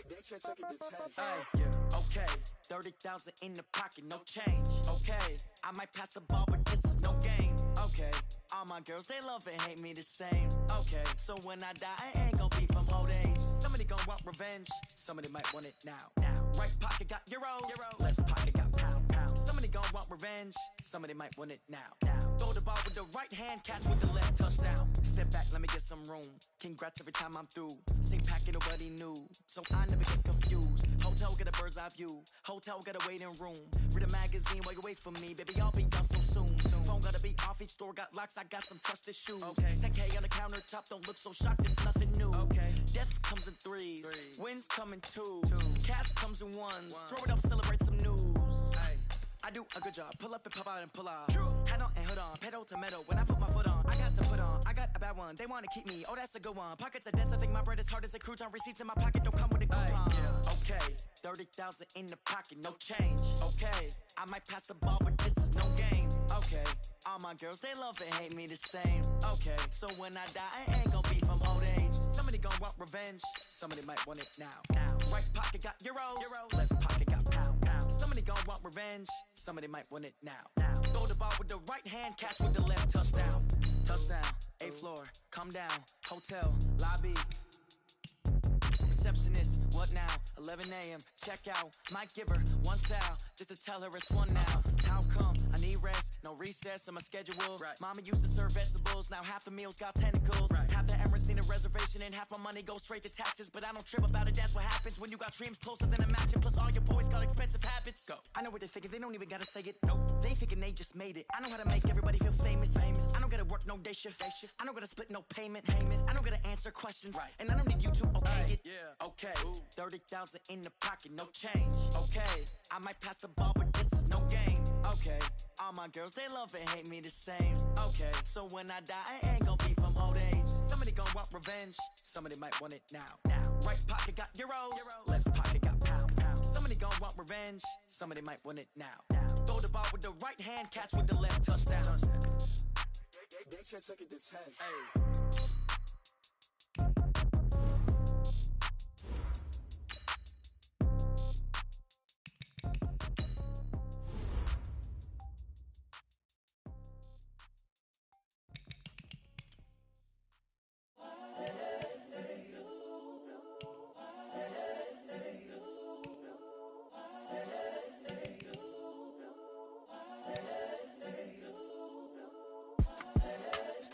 They should take it to 10. Ay, okay, 30,000 in the pocket, no change. Okay, I might pass the ball, but this is no game. Okay, all my girls, they love and hate me the same. Okay, so when I die, I ain't gon' be from old age. Somebody gon' want revenge, somebody might want it now. Right pocket got euros, left pocket got pounds. Somebody gon' want revenge, somebody might want it now. Throw the ball with the right hand, catch with the left, touchdown. Step back, let me get some room. Congrats every time I'm through. Same packet, nobody knew, so I never get confused. Hotel get a bird's eye view. Hotel get a waiting room. Read a magazine while you wait for me, baby. I'll be done so soon. Phone gotta be off. Each store got locks. I got some trusted shoes. 10K on the countertop. Don't look so shocked. It's nothing new. Death comes in threes. Wins come in twos. Cash comes in ones. Throw it up, celebrate some news. I do a good job. Pull up and pop out and pull out. Hat on and hood on. Pedal to metal. When I put my foot on, I got to put on. I got a bad one. They want to keep me. Oh, that's a good one. Pockets are dense. I think my bread is hard as a crouton. Receipts in my pocket don't come with a coupon. Okay, 30,000 in the pocket, no change. Okay, I might pass the ball, but this is no game. Okay, all my girls, they love and hate me the same. Okay, so when I die, I ain't gon' be from old age. Somebody gon' want revenge. Somebody might want it now. Right pocket got euros. Left pocket got pounds. Somebody gon' want revenge. Somebody might want it now. Throw the ball with the right hand, catch with the left, touchdown. Touchdown, 8th floor, come down, hotel, lobby. Receptionist, what now? 11 a.m., check out. Might give her one towel, just to tell her it's one now. How come? I need rest, no recess in my schedule. Mama used to serve vegetables, now half the meals got tentacles. Half the Emirates need a reservation and half my money goes straight to taxes. But I don't trip about it, that's what happens when you got dreams closer than a match. And plus all your boys got expensive habits. Go. I know what they're thinking, they don't even gotta say it. Nope. They ain't thinking they just made it. I know how to make everybody feel famous. I don't gotta work no day shift. I don't gotta split no payment. I don't gotta answer questions. And I don't need you to okay it. Okay, 30,000 in the pocket, no change. Okay, I might pass the ball, but this is no game. Okay, all my girls, they love and hate me the same. Okay, so when I die, I ain't gon' be from old age. Somebody gon' want revenge, somebody might want it now. Right pocket got euros, left pocket got pounds. Somebody gon' want revenge, somebody might want it now. Throw the ball with the right hand, catch with the left, touchdown. They should take it to 10.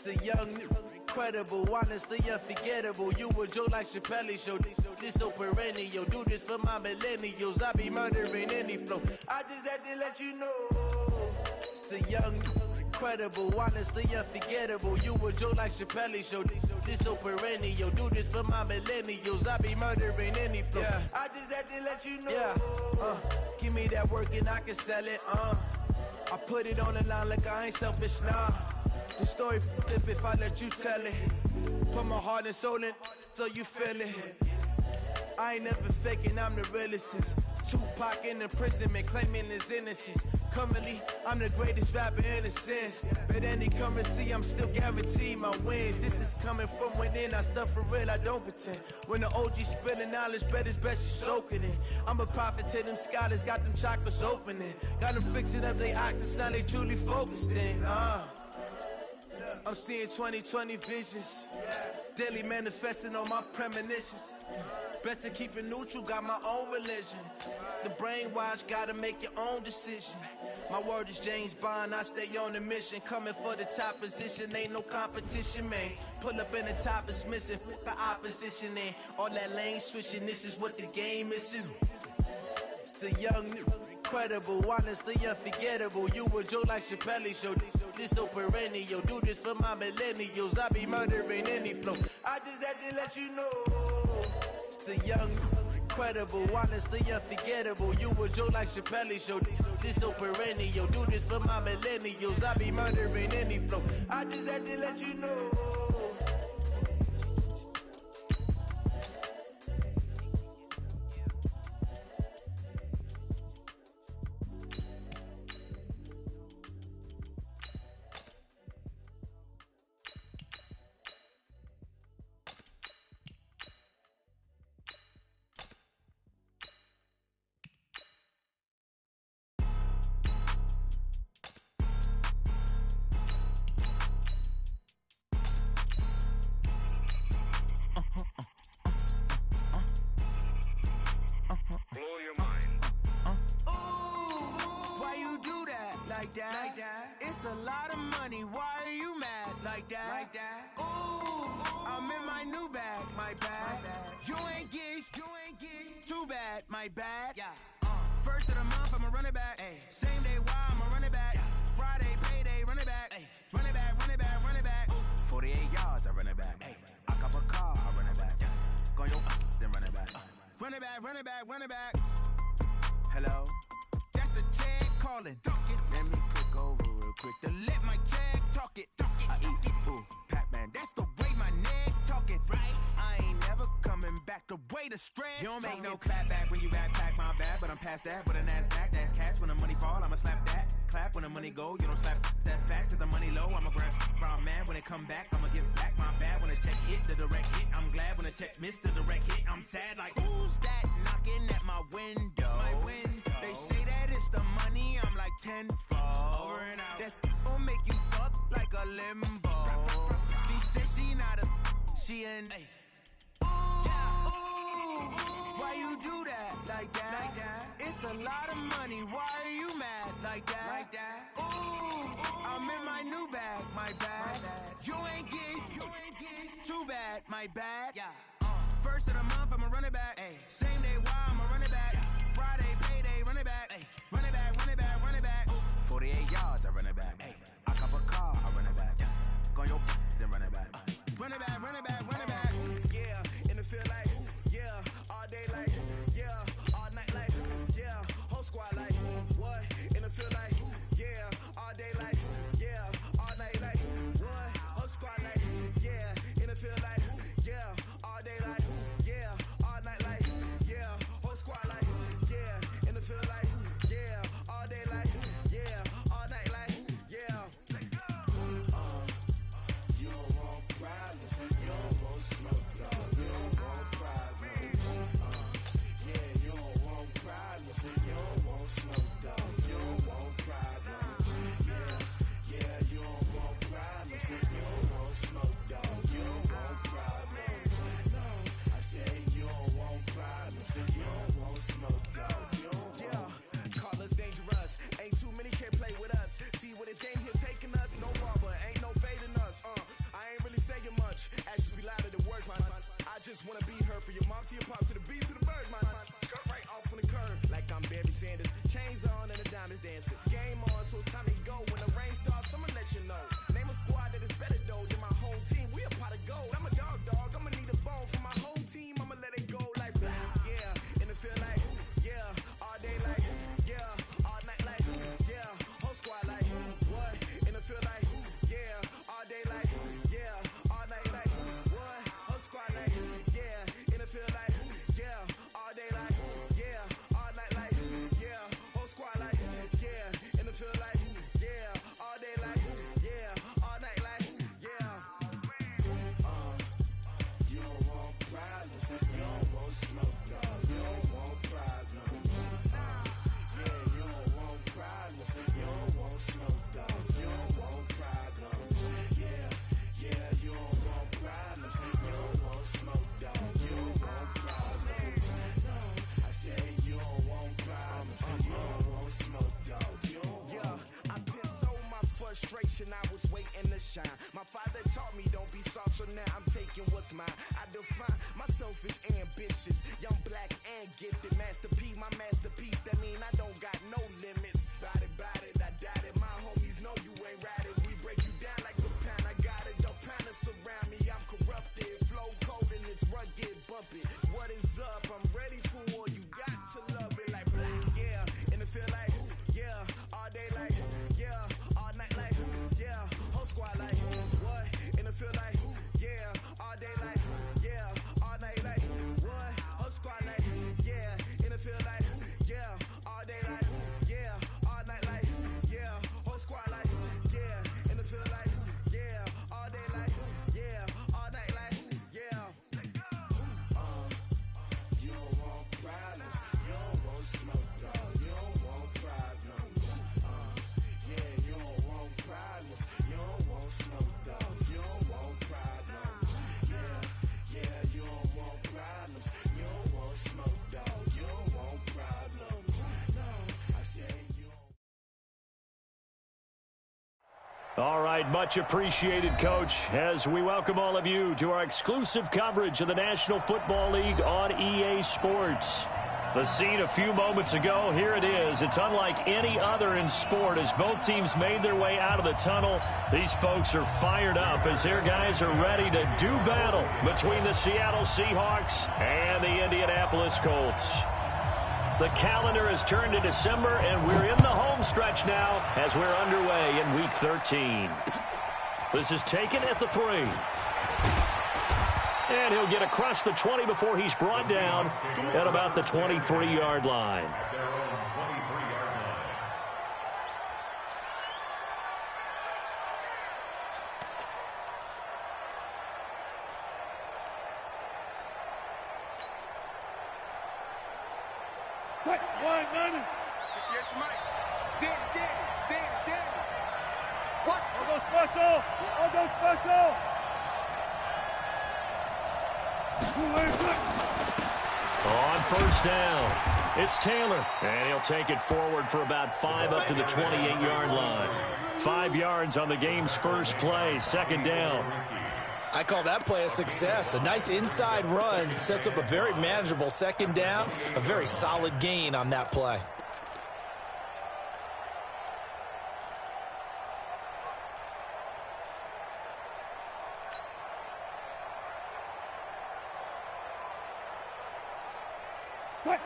The young, incredible, honestly unforgettable. You a joke like Chappelle Show. This so perennial. Do this for my millennials. I be murdering any flow. I just had to let you know. It's the young, incredible, honestly unforgettable. You a joke like Chappelle Show. This so perennial. Do this for my millennials. I be murdering any flow. I just had to let you know. Give me that work and I can sell it. I put it on the line like I ain't selfish, nah. The story flip if I let you tell it. Put my heart and soul in so you feel it. I ain't never faking, I'm the realest since Tupac in imprisonment, claiming his innocence. Currently, I'm the greatest rapper in a sense. But any currency, I'm still guaranteed my wins. This is coming from within, I stuff for real, I don't pretend. When the OG spilling knowledge, bet it's best you soak it in. I'm a prophet to them scholars, got them chakras opening. Got them fixing up they octaves, now they truly focused in. I'm seeing 2020 visions, daily manifesting on my premonitions. Best to keep it neutral, got my own religion. The brainwash, gotta make your own decision. My word is James Bond, I stay on the mission. Coming for the top position, ain't no competition, man. Pull up in the top, it's missing, the opposition, and all that lane switching, this is what the game is. It's the young, incredible, honestly unforgettable. You a joke like Chappelle Show. This so perennial. Do this for my millennials. I be murdering any flow. I just had to let you know. It's the young, incredible, honestly unforgettable. You a joke like Chappelle Show. This so perennial. Do this for my millennials. I be murdering any flow. I just had to let you know. blow your mind. Ooh, why you do that like that? It's a lot of money. Why are you mad like that? Ooh, I'm in my new bag, my bag. You ain't get too bad, my bad. First of the month, I'ma run it back. Same day, why I'ma run it back. Friday, payday, run it back. Run it back, run it back, run it back. 48 yards, I run it back. I cop a car, I run it back. Go yo, then run it back. Run it back, run it back, run it back. Hello? That's the jag calling. Let me click over real quick to let my jag talk it. I eat it, ooh, Pac-Man. That's the way my neck talking. Right? I ain't never coming back the way the stress. You don't make no clap back when you backpack, my bad. But I'm past that with a NASDAQ. That's cash when the money fall, I'ma slap that. Clap when the money go, you don't slap. That's facts. If the money low, I'ma grab. Brown man, when it come back, I'ma give back my bad. When the check hit, the direct hit. I'm glad when the check missed the direct hit. I'm sad like, who's that knocking at my window? They say that it's the money, I'm like tenfold. Over and out. That's gon' make you fuck like a limbo. She said she not a, she an. Ooh, why you do that like that? It's a lot of money, why are you mad like that? Ooh, I'm in my new bag, my bag. You ain't get too bad, my bad. First of the month, I'ma run it back. Same day, why I'ma run it back. Friday, payday, run it back. Run it back, run it back, run it back. 48 yards, I run it back. I cop a car, I run it back. Go yo, then run it back. Run it back, run it back, run it back. Yeah, in the field like, yeah, all day like, yeah, all night like, yeah, whole squad like, what? In the field like, yeah, all day like, yeah, all night like, what? Whole squad like, yeah, in the field like, yeah, all day like, yeah, all night like, yeah, whole squad like, yeah, in the field like, yeah, all day like, yeah, all night like, yeah. You don't want problems, you don't want smoke, dog. You don't want problems. Yeah, you don't want problems, you don't want smoke, dog. You don't want problems. Yeah, you don't want problems, you don't want smoke, dog. You don't want problems. No, I say you don't want problems, you don't want smoke, dog. You don't want. Yeah, call us dangerous. Ain't too many can play with us. See what this game here taking us. No rubber, ain't no fading us. I ain't really saying much. Actions be louder than words, man. I just wanna be her for your mom to your pop to the beat to the birds, man. Cut right off on the curve, like I'm Barry Sanders. Chains on and the diamonds dancing. Game on, so it's time to go. When the rain starts, I'ma let you know. Name a squad that is better though than my home team. We a pot of gold. I'm a dog. I'ma need a bone for my whole team. I'ma let it go like, yeah. In the field like, yeah. All day like, yeah. All night like, yeah. Whole squad like, what? In the field like, yeah. All day like, yeah. All night like, what? Whole squad like, yeah. In the field like, yeah. All day like, yeah. All night like, yeah. Whole squad like, yeah. In the field like, yeah. All day like, yeah. All night like, yeah. You don't want problems, you don't want smoke, dog. You don't want problems. Yeah, you don't want problems, you don't want smoke, dog. You don't want problems. Yeah, you don't want problems, you don't want smoke, dog. You don't want problems. No, I say you don't want problems, you don't want smoke, dog. You don't want. Yeah, I pissed so my frustration, I was waiting to shine. My father taught me don't be soft, so now I'm taking what's mine. I define myself as ambitious, young, black, and gifted. Master P, my masterpiece. That mean I don't got no limits. Bout it, I doubt it. My homies know you ain't ratted. We break you down like a pound. I got it, don't panic surround me. I'm corrupted, flow cold and it's rugged, bumpy. What is up? I'm ready for war. You got to love it like black. Yeah, in the field like, yeah. All day like, yeah. All night like, yeah. Whole squad like, what? In the field like, yeah. All day like, yeah. All night like, what? Whole squad like, yeah. In the field like, yeah. All day like, yeah. All night like, All right, much appreciated, Coach, as we welcome all of you to our exclusive coverage of the National Football League on EA Sports. The scene a few moments ago, here it is. It's unlike any other in sport as both teams made their way out of the tunnel. These folks are fired up as their guys are ready to do battle between the Seattle Seahawks and the Indianapolis Colts. The calendar has turned to December, and we're in the home stretch now as we're underway in Week 13. This is taken at the 3. And he'll get across the 20 before he's brought down at about the 23-yard line. On first down, it's Taylor, and he'll take it forward for about 5 up to the 28-yard line. 5 yards on the game's first play, second down. I call that play a success. A nice inside run sets up a very manageable second down, a very solid gain on that play.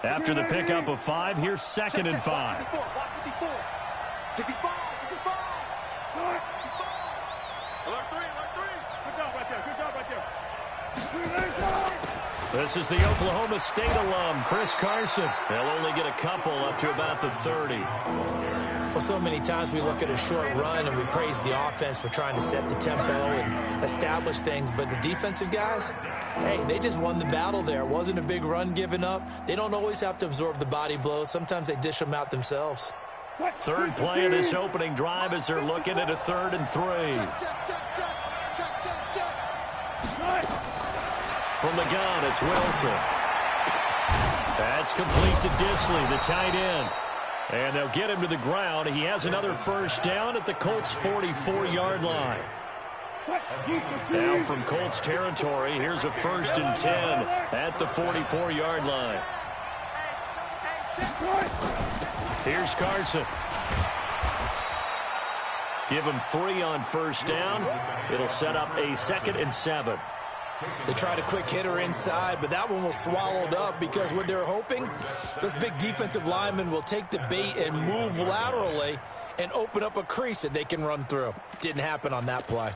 After the pickup of 5, here's 2nd and 5. This is the Oklahoma State alum, Chris Carson. They'll only get a couple up to about the 30. Well, so many times we look at a short run and we praise the offense for trying to set the tempo and establish things, but the defensive guys, hey, they just won the battle there. It wasn't a big run given up. They don't always have to absorb the body blows. Sometimes they dish them out themselves. Third play of this opening drive as they're looking at a 3rd and 3. From the gun, it's Wilson. That's complete to Disley, the tight end. And they'll get him to the ground. He has another first down at the Colts' 44-yard line. Now from Colts territory, here's a 1st and 10 at the 44-yard line. Here's Carson. Give him 3 on first down. It'll set up a 2nd and 7. They tried a quick hitter inside, but that one was swallowed up because what they're hoping, those big defensive linemen will take the bait and move laterally and open up a crease that they can run through. Didn't happen on that play.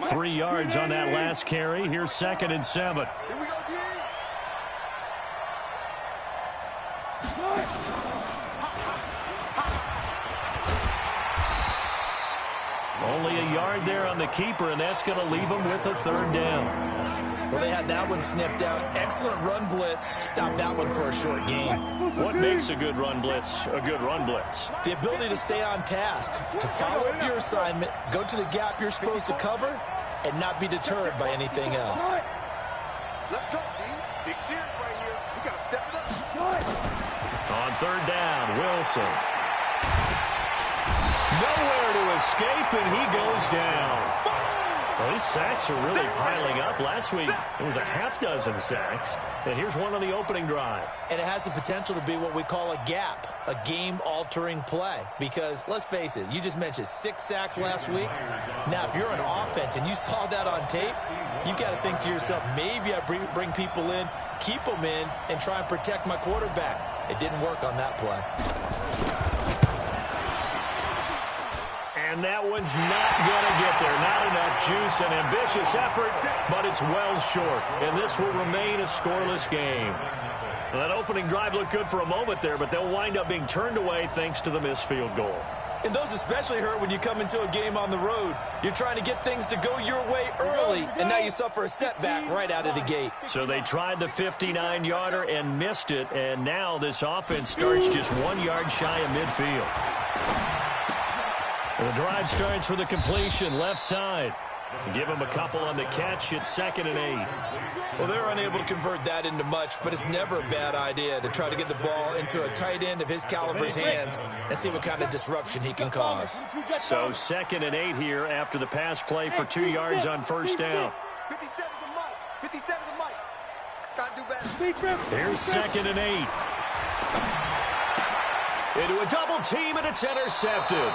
Three yards on that last carry. Here's 2nd and 7. Here we go, D. Only a yard there on the keeper, and that's going to leave him with a 3rd down. Well, they had that one sniffed out. Excellent run blitz. Stop that one for a short gain. What makes a good run blitz a good run blitz? The ability to stay on task, to follow up your assignment, go to the gap you're supposed to cover, and not be deterred by anything else. Let's go, D. Big series right here. We got to step it up. On 3rd down, Wilson. Nowhere to escape, and he goes down. Well, these sacks are really piling up. Last week, it was a half-dozen sacks. And here's one on the opening drive. And it has the potential to be what we call a gap, a game-altering play. Because, let's face it, you just mentioned 6 sacks last week. Now, if you're an offense and you saw that on tape, you've got to think to yourself, maybe I bring people in, keep them in, and try and protect my quarterback. It didn't work on that play. And that one's not going to get there. Not enough juice, an ambitious effort, but it's well short. And this will remain a scoreless game. Well, that opening drive looked good for a moment there, but they'll wind up being turned away thanks to the missed field goal. And those especially hurt when you come into a game on the road. You're trying to get things to go your way early, and now you suffer a setback right out of the gate. So they tried the 59-yarder and missed it, and now this offense starts just 1 yard shy of midfield. The drive starts with a completion left side. Give him a couple on the catch. It's 2nd and 8. Well, they're unable to convert that into much, but it's never a bad idea to try to get the ball into a tight end of his caliber's hands and see what kind of disruption he can cause. So 2nd and 8 here after the pass play for 2 yards on first down. 57 to Mike. 57 to Mike. Got to do better. Here's 2nd and 8. Into a double team, and it's intercepted.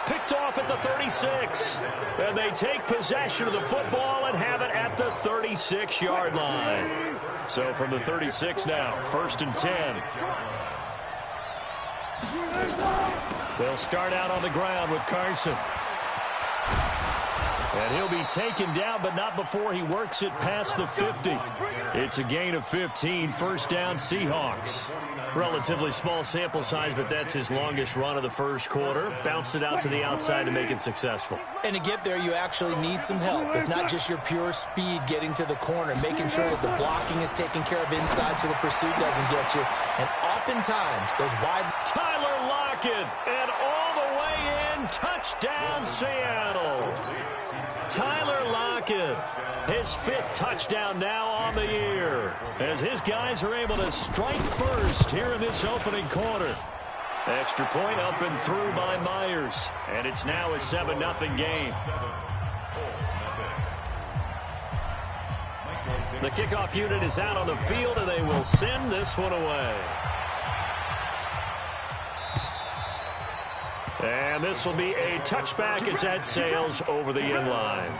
Picked off at the 36. And they take possession of the football and have it at the 36-yard line. So from the 36 now, 1st and 10. They'll start out on the ground with Carson. And he'll be taken down, but not before he works it past the 50. It's a gain of 15, 1st down Seahawks. Relatively small sample size, but that's his longest run of the first quarter. Bounced it out to the outside to make it successful. And to get there, you actually need some help. It's not just your pure speed getting to the corner, making sure that the blocking is taken care of inside so the pursuit doesn't get you. And oftentimes, those wide... Tyler Lockett, and all the way in, touchdown Seattle. Tyler Lockett, his 5th touchdown now on the year, as his guys are able to strike first here in this opening quarter. Extra point up and through by Myers, and it's now a 7-0 game. The kickoff unit is out on the field, and they will send this one away. And this will be a touchback as that sails over the end line.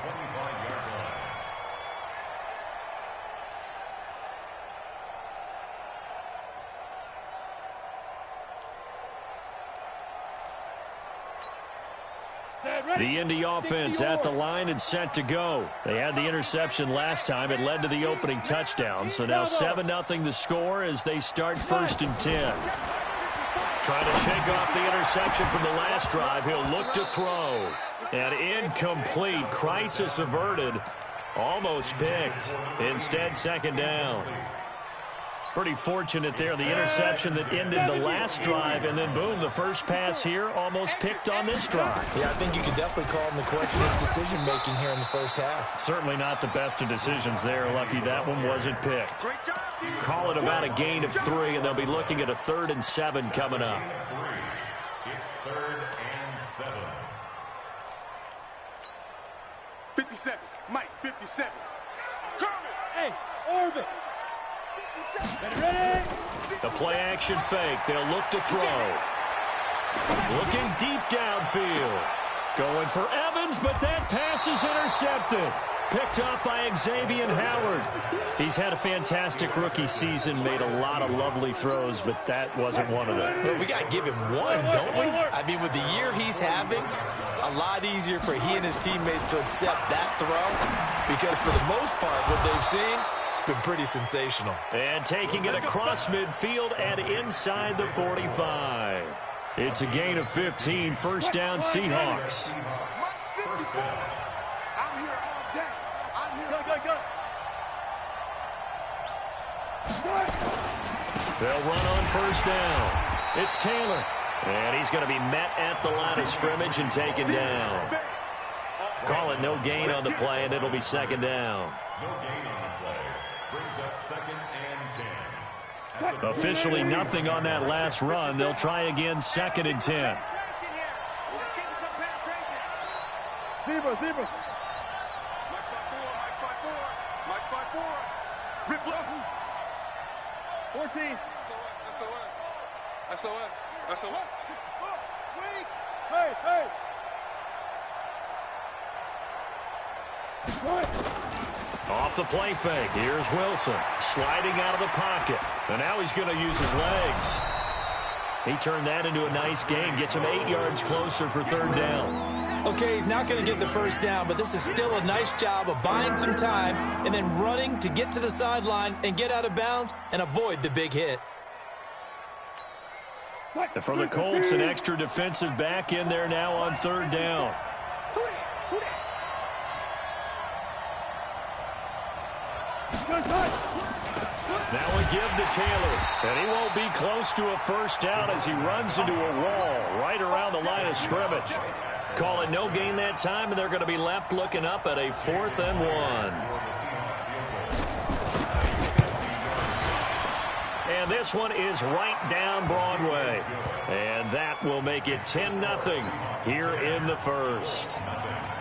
The Indy offense at the line and set to go. They had the interception last time. It led to the opening touchdown. So now 7-0 the score as they start 1st and 10. Trying to shake off the interception from the last drive. He'll look to throw. And incomplete. Crisis averted. Almost picked. Instead, 2nd down. Pretty fortunate there. The interception that ended the last drive, and then boom, the first pass here almost picked on this drive. Yeah, I think you could definitely call him the question his decision-making here in the first half. Certainly not the best of decisions there. Lucky that one wasn't picked. Call it about a gain of 3, and they'll be looking at a 3rd and 7 coming up. It's 3rd and 7. 57. Mike, 57. Hey, Orbit. Ready? The play-action fake. They'll look to throw. Looking deep downfield. Going for Evans, but that pass is intercepted. Picked up by Xavier Howard. He's had a fantastic rookie season, made a lot of lovely throws, but that wasn't one of them. Well, we got to give him one, don't we? I mean, with the year he's having, a lot easier for he and his teammates to accept that throw because for the most part, what they've seen, it's been pretty sensational. And taking it across midfield and inside the 45. It's a gain of 15, 1st down Seahawks. I'm here all day. I'm here. Go. They'll run on 1st down. It's Taylor. And he's going to be met at the line of scrimmage and taken down. Call it no gain on the play, and it'll be 2nd down. No gain on the play. Brings up 2nd and 10. Officially nothing on that last run. They'll try again 2nd and 10. Zebra. Mike 5-4. Mike 5-4. Rip left. 14. SOS. Hey. Off the play fake. Here's Wilson. Sliding out of the pocket. And now he's going to use his legs. He turned that into a nice gain. Gets him 8 yards closer for 3rd down. Okay, he's not going to get the first down, but this is still a nice job of buying some time and then running to get to the sideline and get out of bounds and avoid the big hit. And for the Colts, an extra defensive back in there now on 3rd down. Now a give to Taylor. And he won't be close to a first down as he runs into a wall right around the line of scrimmage. Call it no gain that time, and they're going to be left looking up at a 4th and 1. And this one is right down Broadway. And that will make it 10-0 here in the first.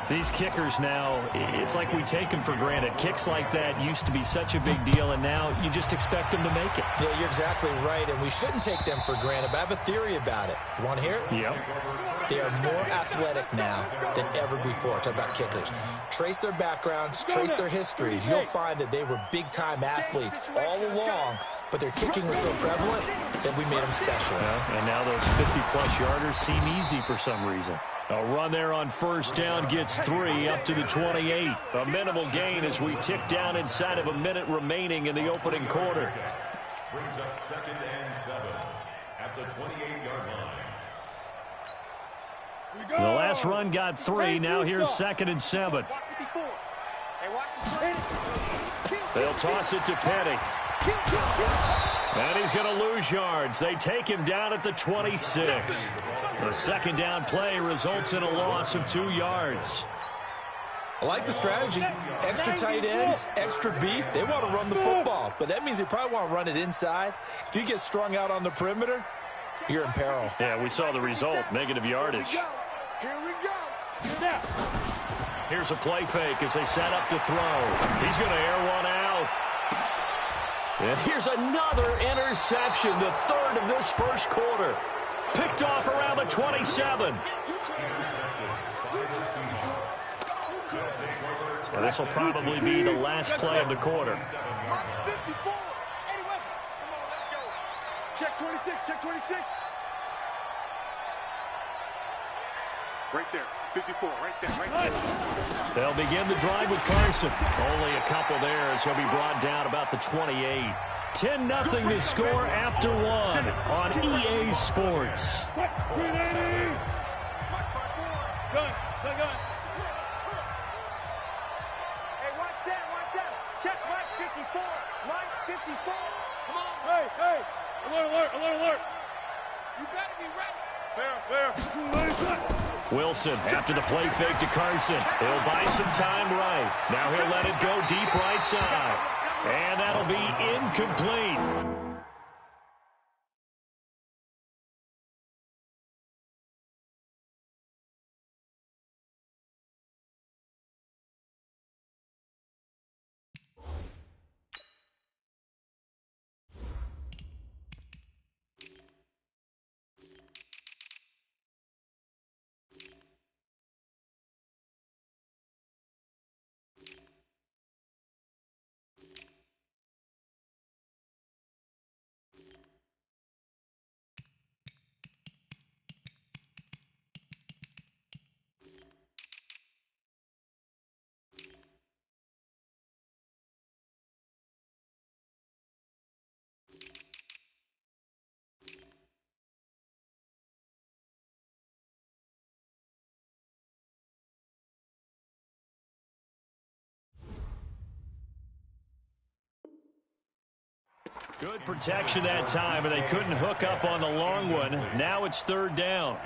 These kickers now, it's like we take them for granted. Kicks like that used to be such a big deal, and now you just expect them to make it. Yeah, you're exactly right, and we shouldn't take them for granted, but I have a theory about it. You want to hear it? Yep. They are more athletic now than ever before. Talk about kickers. Trace their backgrounds, trace their histories. You'll find that they were big-time athletes all along, but their kicking was so prevalent that we made them specialists. Yeah, and now those 50-plus yarders seem easy for some reason. A run there on first down gets 3 up to the 28. A minimal gain as we tick down inside of a minute remaining in the opening quarter. Brings up 2nd and 7 at the 28-yard line. The last run got 3. Now here's 2nd and 7. They'll toss it to Petty. And he's going to lose yards. They take him down at the 26. The second down play results in a loss of 2 yards. I like the strategy. Extra tight ends, extra beef. They want to run the football, but that means they probably want to run it inside. If you get strung out on the perimeter, you're in peril. Yeah, we saw the result, negative yardage. Here we go. Here's a play fake as they set up to throw. He's going to air one out. And here's another interception, the 3rd of this first quarter. Picked off around the 27. Well, this will probably be the last play of the quarter. 54. Eddie West. Come on, let's go. Check 26, check 26. Right there, 54, right there, right there. They'll begin the drive with Carson. Only a couple there as he'll be brought down about the 28. 10-0 to score after 1 on EA Sports. Gun. Hey, watch that, watch that. Check right 54, right 54. Come on. Hey. Alert. You better be ready. Fair. Wilson after the play fake to Carson. He'll buy some time right. Now he'll let it go deep right side. And that'll be incomplete. Good protection that time, and they couldn't hook up on the long one. Now it's 3rd down.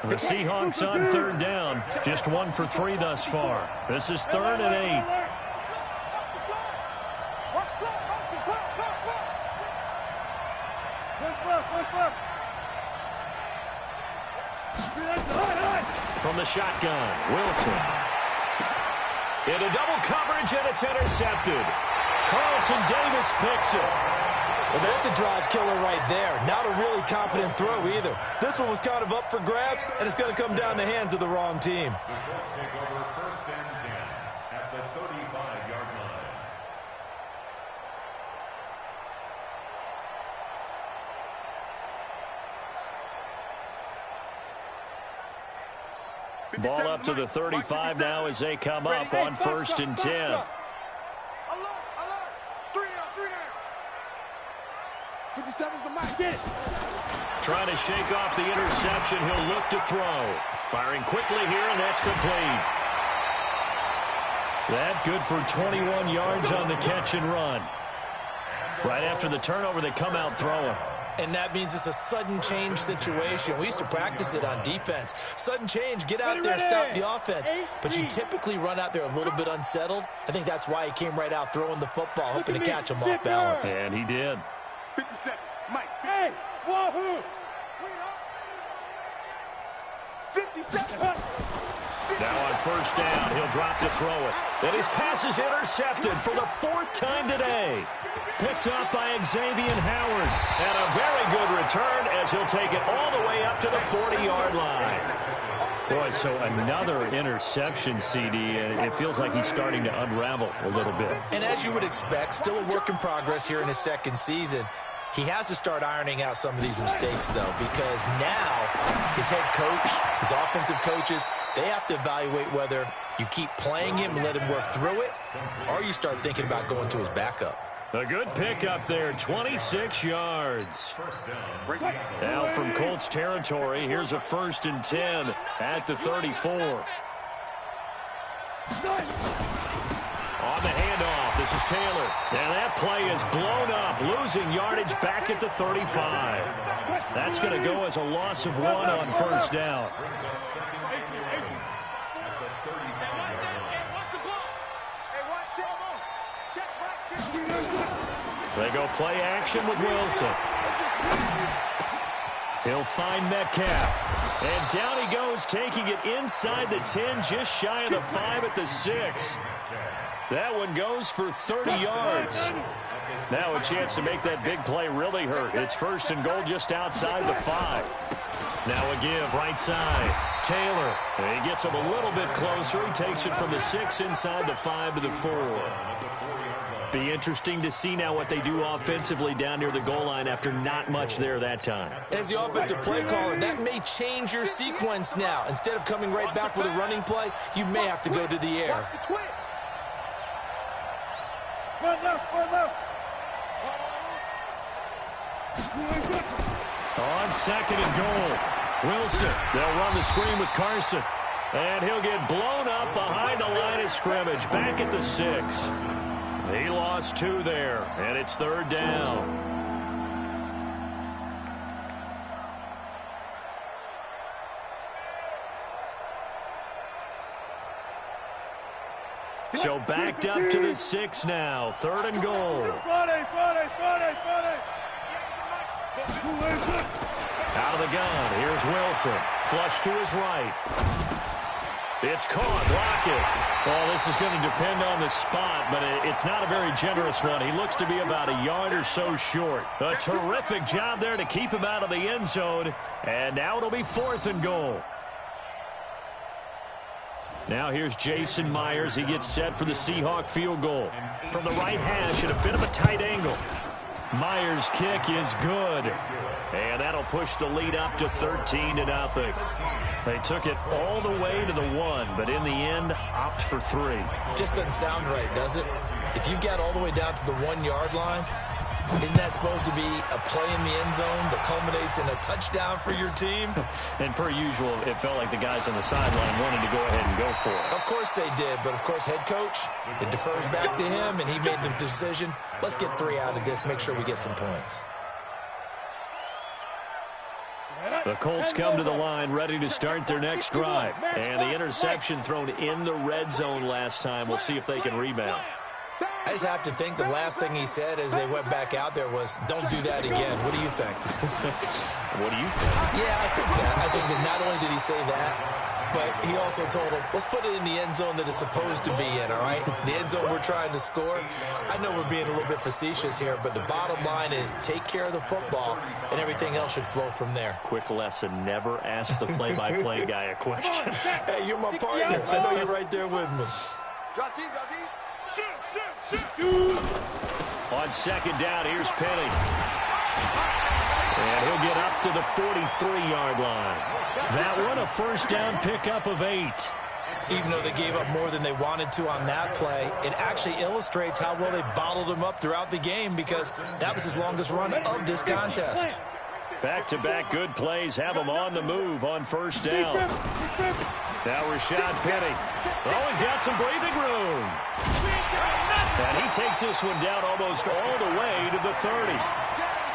The Seahawks on 3rd down. Just 1 for 3 thus far. This is 3rd and 8. From the shotgun, Wilson. Into double coverage, and it's intercepted. Carlton Davis picks it. Well, that's a drive killer right there. Not a really confident throw either. This one was kind of up for grabs, and it's going to come down the hands of the wrong team. The Colts take over 1st and 10 at the 35-yard line. Ball up to the 35 now as they come up on 1st and 10. Alert. 3 down. 57's the mic. Get it. Trying to shake off the interception. He'll look to throw. Firing quickly here, and that's complete. That good for 21 yards on the catch and run. Right after the turnover, they come out throwing. And that means it's a sudden change situation. We used to practice it on defense. Sudden change, get out there, stop the offense. But you typically run out there a little bit unsettled. I think that's why he came right out throwing the football, hoping to catch him off balance. And he did. 57. Mike. Hey, wahoo! 57. Now on first down, he'll drop to throw it. And his pass is intercepted for the 4th time today. Picked up by Xavier Howard. And a very good return as he'll take it all the way up to the 40-yard line. Boy, so another interception, CD, and it feels like he's starting to unravel a little bit. And as you would expect, still a work in progress here in his second season. He has to start ironing out some of these mistakes, though, because now his head coach, his offensive coaches, they have to evaluate whether you keep playing him and let him work through it, or you start thinking about going to his backup. A good pickup there, 26 yards. Now from Colts territory, here's a 1st and 10 at the 34. On the handoff, this is Taylor. And that play is blown up, losing yardage back at the 35. That's going to go as a loss of 1 on first down. They go play action with Wilson. He'll find Metcalf. And down he goes, taking it inside the 10, just shy of the 5 at the 6. That one goes for 30 yards. Now a chance to make that big play really hurt. It's 1st and goal just outside the 5. Now a give right side. Taylor. He gets him a little bit closer. He takes it from the 6 inside the 5 to the 4. Be interesting to see now what they do offensively down near the goal line after not much there that time. As the offensive play caller, that may change your sequence now. Instead of coming right back with a running play, you may have to go to the air. On 2nd and goal, Wilson. They'll run the screen with Carson. And he'll get blown up behind the line of scrimmage, back at the 6. He lost 2 there, and it's 3rd down. So backed up to the 6 now, 3rd and goal. Out of the gun, here's Wilson. Flush to his right. It's caught, block it. Well, this is going to depend on the spot, but it's not a very generous one. He looks to be about a yard or so short. A terrific job there to keep him out of the end zone. And now it'll be 4th and goal. Now here's Jason Myers. He gets set for the Seahawk field goal. From the right hash at a bit of a tight angle. Myers' kick is good. And that'll push the lead up to 13-0. They took it all the way to the 1, but in the end, opt for 3. Just doesn't sound right, does it? If you got all the way down to the 1-yard line, isn't that supposed to be a play in the end zone that culminates in a touchdown for your team? And per usual, it felt like the guys on the sideline wanted to go ahead and go for it. Of course they did, but of course head coach, it defers back to him, and he made the decision. Let's get 3 out of this, make sure we get some points. The Colts come to the line ready to start their next drive. And the interception thrown in the red zone last time. We'll see if they can rebound. I just have to think the last thing he said as they went back out there was, don't do that again. What do you think? What do you think? Yeah, I think that. I think that not only did he say that, but he also told him, let's put it in the end zone that it's supposed to be in, all right? The end zone we're trying to score. I know we're being a little bit facetious here, but the bottom line is take care of the football, and everything else should flow from there. Quick lesson, never ask the play-by-play guy a question. Hey, you're my partner. I know you're right there with me. Drop deep, drop deep. On 2nd down, here's Penny. And he'll get up to the 43-yard line. That one, a 1st down pickup of 8. Even though they gave up more than they wanted to on that play, it actually illustrates how well they bottled him up throughout the game because that was his longest run of this contest. Back-to-back good plays have him on the move on 1st down. Now Rashad Penny. Oh, he's got some breathing room. And he takes this one down almost all the way to the 30.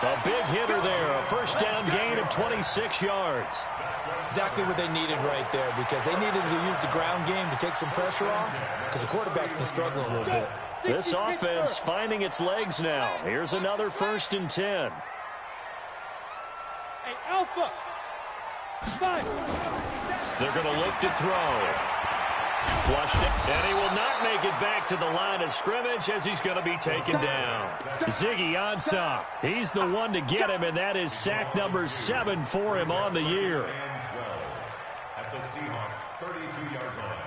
A big hitter there, a first down gain of 26 yards. Exactly what they needed right there, because they needed to use the ground game to take some pressure off, because the quarterback's been struggling a little bit. This offense finding its legs now. Here's another 1st and 10. Hey, Alpha. 5. They're going to look to throw. Flushed it, and he will not make it back to the line of scrimmage as he's going to be taken down. Ziggy Ansah, he's the one to get him, and that is sack number 7 for him on the year. And 12 at the Seahawks' 32-yard line.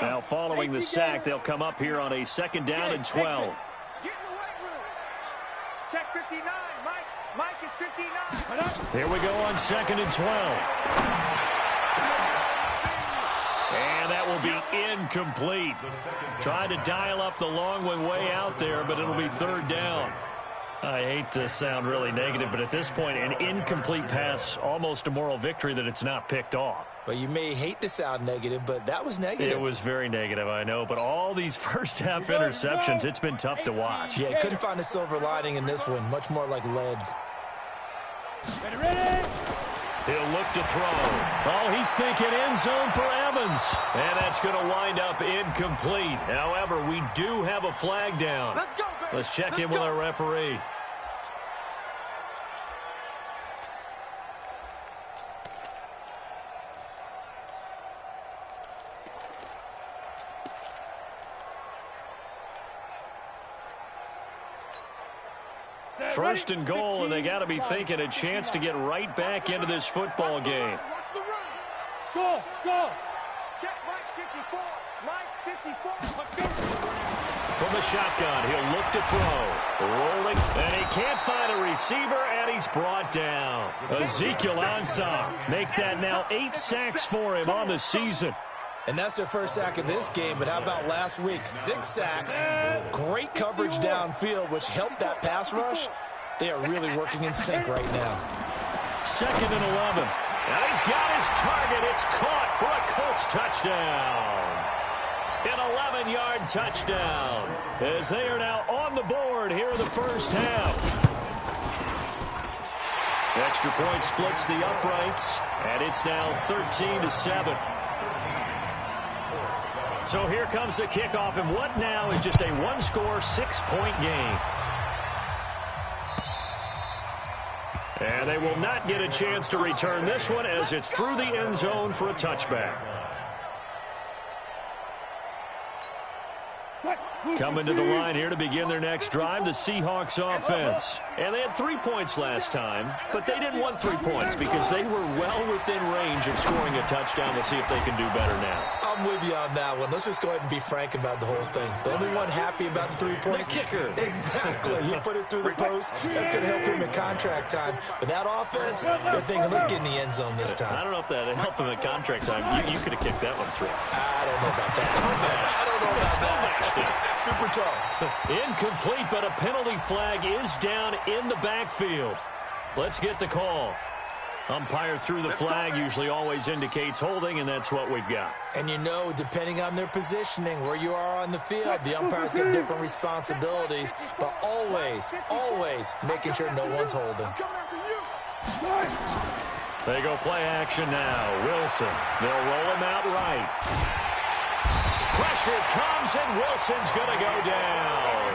Now following the sack, they'll come up here on a 2nd down and 12. Get in the weight room. Check 59. Mike is 59. Here we go on 2nd and 12. And that will be incomplete. Trying to dial up the long one way out there, but it'll be 3rd down. I hate to sound really negative, but at this point, an incomplete pass, almost a moral victory that it's not picked off. Well, you may hate to sound negative, but that was negative. It was very negative, I know, but all these first-half interceptions, it's been tough to watch. Yeah, couldn't find a silver lining in this one, much more like lead. Ready? He'll look to throw. Oh, he's thinking end zone for Evans. And that's going to wind up incomplete. However, we do have a flag down. Let's go, baby. Let's check in with our referee. First and goal, and they got to be thinking a chance to get right back into this football game. Watch the run. Go. Check Mike 54. Mike 54. From the shotgun, he'll look to throw. Rolling, and he can't find a receiver, and he's brought down. Ezekiel Ansah make that now 8 sacks for him on the season. And that's their first sack of this game, but how about last week? 6 sacks, great coverage downfield, which helped that pass rush. They are really working in sync right now. 2nd and 11. And he's got his target. It's caught for a Colts touchdown. An 11-yard touchdown as they are now on the board here in the first half. Extra point splits the uprights, and it's now 13-7. So here comes the kickoff, and what now is just a one-score, 6-point game. And they will not get a chance to return this one as it's through the end zone for a touchback. Coming to the line here to begin their next drive, the Seahawks offense. And they had 3 points last time, but they didn't want 3 points because they were well within range of scoring a touchdown. Let's see if they can do better now. I'm with you on that one. Let's just go ahead and be frank about the whole thing. The only one happy about the 3-point. The kicker. Exactly. He put it through the post. That's going to help him in contract time. But that offense, they're thinking, let's get in the end zone this time. I don't know if that helped him at contract time. You could have kicked that one through. I don't know about that. I don't know about that. Super tall. Incomplete, but a penalty flag is down in the backfield. Let's get the call. Umpire threw the flag, usually always indicates holding, and that's what we've got. And you know, depending on their positioning, where you are on the field, the umpire's got different responsibilities, but always, always making sure no one's holding. They go play action now. Wilson, they'll roll him out right. Pressure comes, and Wilson's going to go down.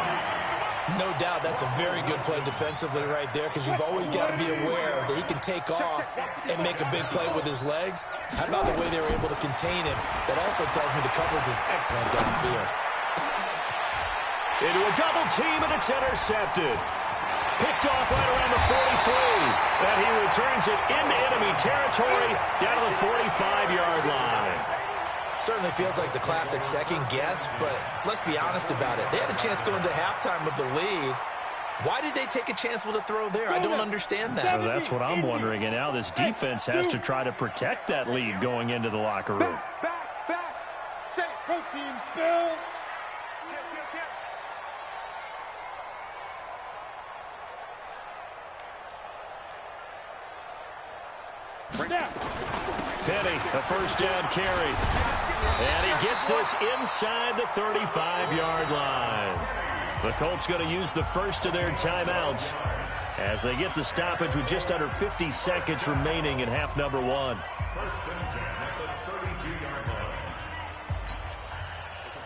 No doubt that's a very good play defensively right there, because you've always got to be aware that he can take off and make a big play with his legs. How about the way they were able to contain him? That also tells me the coverage was excellent downfield. Into a double team, and it's intercepted. Picked off right around the 43. And he returns it into enemy territory down to the 45-yard line. Certainly feels like the classic second guess, but let's be honest about it. They had a chance going into halftime with the lead. Why did they take a chance with a throw there? I don't understand that. Well, that's what I'm wondering. And now this defense has to try to protect that lead going into the locker room. Back. Say it. Protein spill. Kill. Penny, a first down carry. And he gets this inside the 35-yard line. The Colts going to use the first of their timeouts as they get the stoppage with just under 50 seconds remaining in half number one.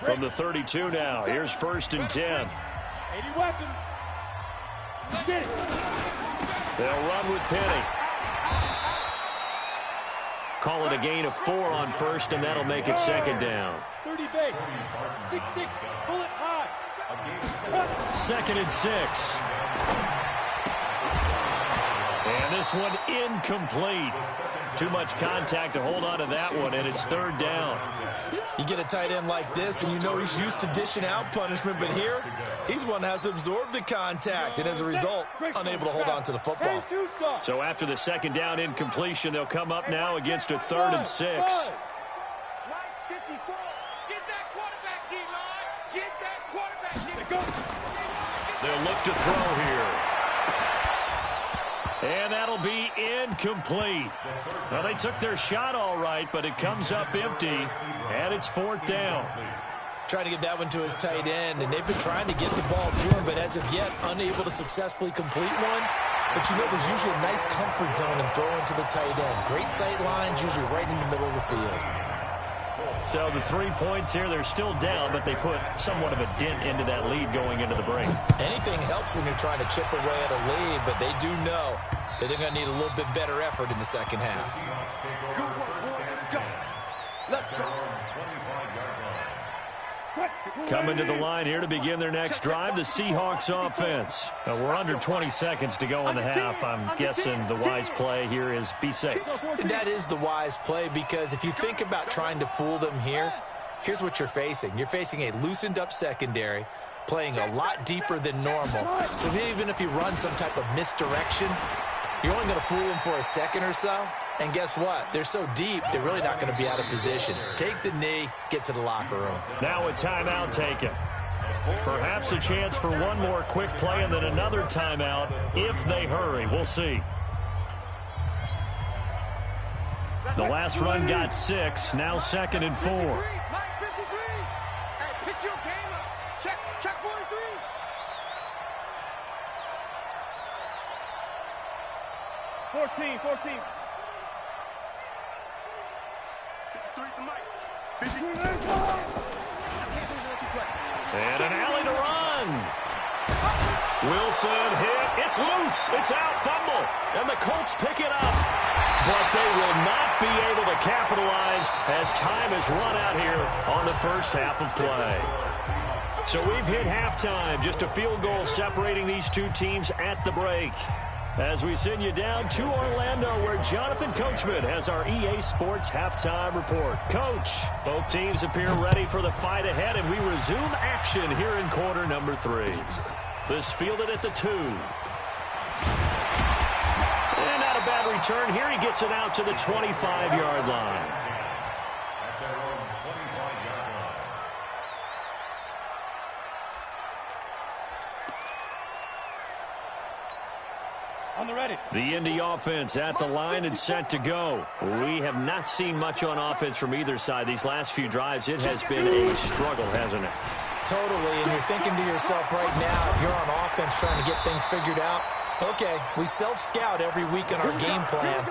From the 32 now, here's 1st and 10. 80 weapons. Get it. They'll run with Penny. Call it a gain of 4 on first, and that'll make it 2nd down. 30 base. 6-6. Pull it high. 2nd and 6. And this one incomplete. Too much contact to hold on to that one, and it's 3rd down. You get a tight end like this, and you know he's used to dishing out punishment, but here, he's one that has to absorb the contact, and as a result, unable to hold on to the football. So after the 2nd down incompletion, they'll come up now against a 3rd and 6. They'll look to throw here. And that'll be incomplete. Well, they took their shot all right, but it comes up empty, and it's 4th down. Trying to get that one to his tight end, and they've been trying to get the ball to him, but as of yet, unable to successfully complete one. But you know there's usually a nice comfort zone in throwing to the tight end. Great sight lines, usually right in the middle of the field. So the 3 points here, they're still down, but they put somewhat of a dent into that lead going into the break. Anything helps when you're trying to chip away at a lead, but they do know that they're going to need a little bit better effort in the second half. Good work, boys. Let's go. Let's go. Coming to the line here to begin their next drive, the Seahawks offense. We're under 20 seconds to go in the half. I'm guessing the wise play here is be safe. That is the wise play, because if you think about trying to fool them here, here's what you're facing. You're facing a loosened up secondary, playing a lot deeper than normal. So even if you run some type of misdirection, you're only going to fool them for a second or so. And guess what? They're so deep, they're really not going to be out of position. Take the knee, get to the locker room. Now a timeout taken. Perhaps a chance for one more quick play and then another timeout if they hurry. We'll see. The last run got 6. Now 2nd and 4. Mike 53. Hey, pick your game up. Check 43. 14. 53 to Mike. 53. And an alley to run. Wilson hit. It's loose. It's out. Fumble. And the Colts pick it up. But they will not be able to capitalize as time has run out here on the first half of play. So we've hit halftime. Just a field goal separating these two teams at the break. As we send you down to Orlando, where Jonathan Coachman has our EA Sports halftime report. Coach, both teams appear ready for the fight ahead, and we resume action here in quarter number 3. This fielded at the 2. And not a bad return here. He gets it out to the 25-yard line. The Indy offense at the line and set to go. We have not seen much on offense from either side. These last few drives, it has been a struggle, hasn't it? Totally, and you're thinking to yourself right now, if you're on offense trying to get things figured out, okay, we self-scout every week in our game plan.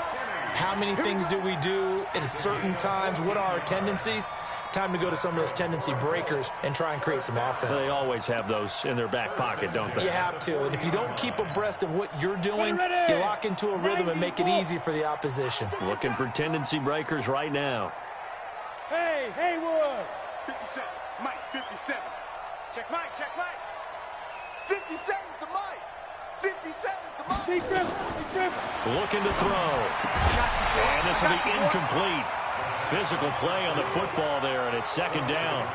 How many things do we do at certain times? What are our tendencies? Time to go to some of those tendency breakers and try and create some offense. They always have those in their back pocket, don't they? You have to, and if you don't keep abreast of what you're doing, you lock into a rhythm and make it easy for the opposition. Looking for tendency breakers right now. Hey, Haywood! 57. Mike, 57. Check Mike. 57 to Mike. 57 to Mike. Keep Griffin. Looking to throw. And this will be incomplete. Physical play on the football there, and it's 2nd down.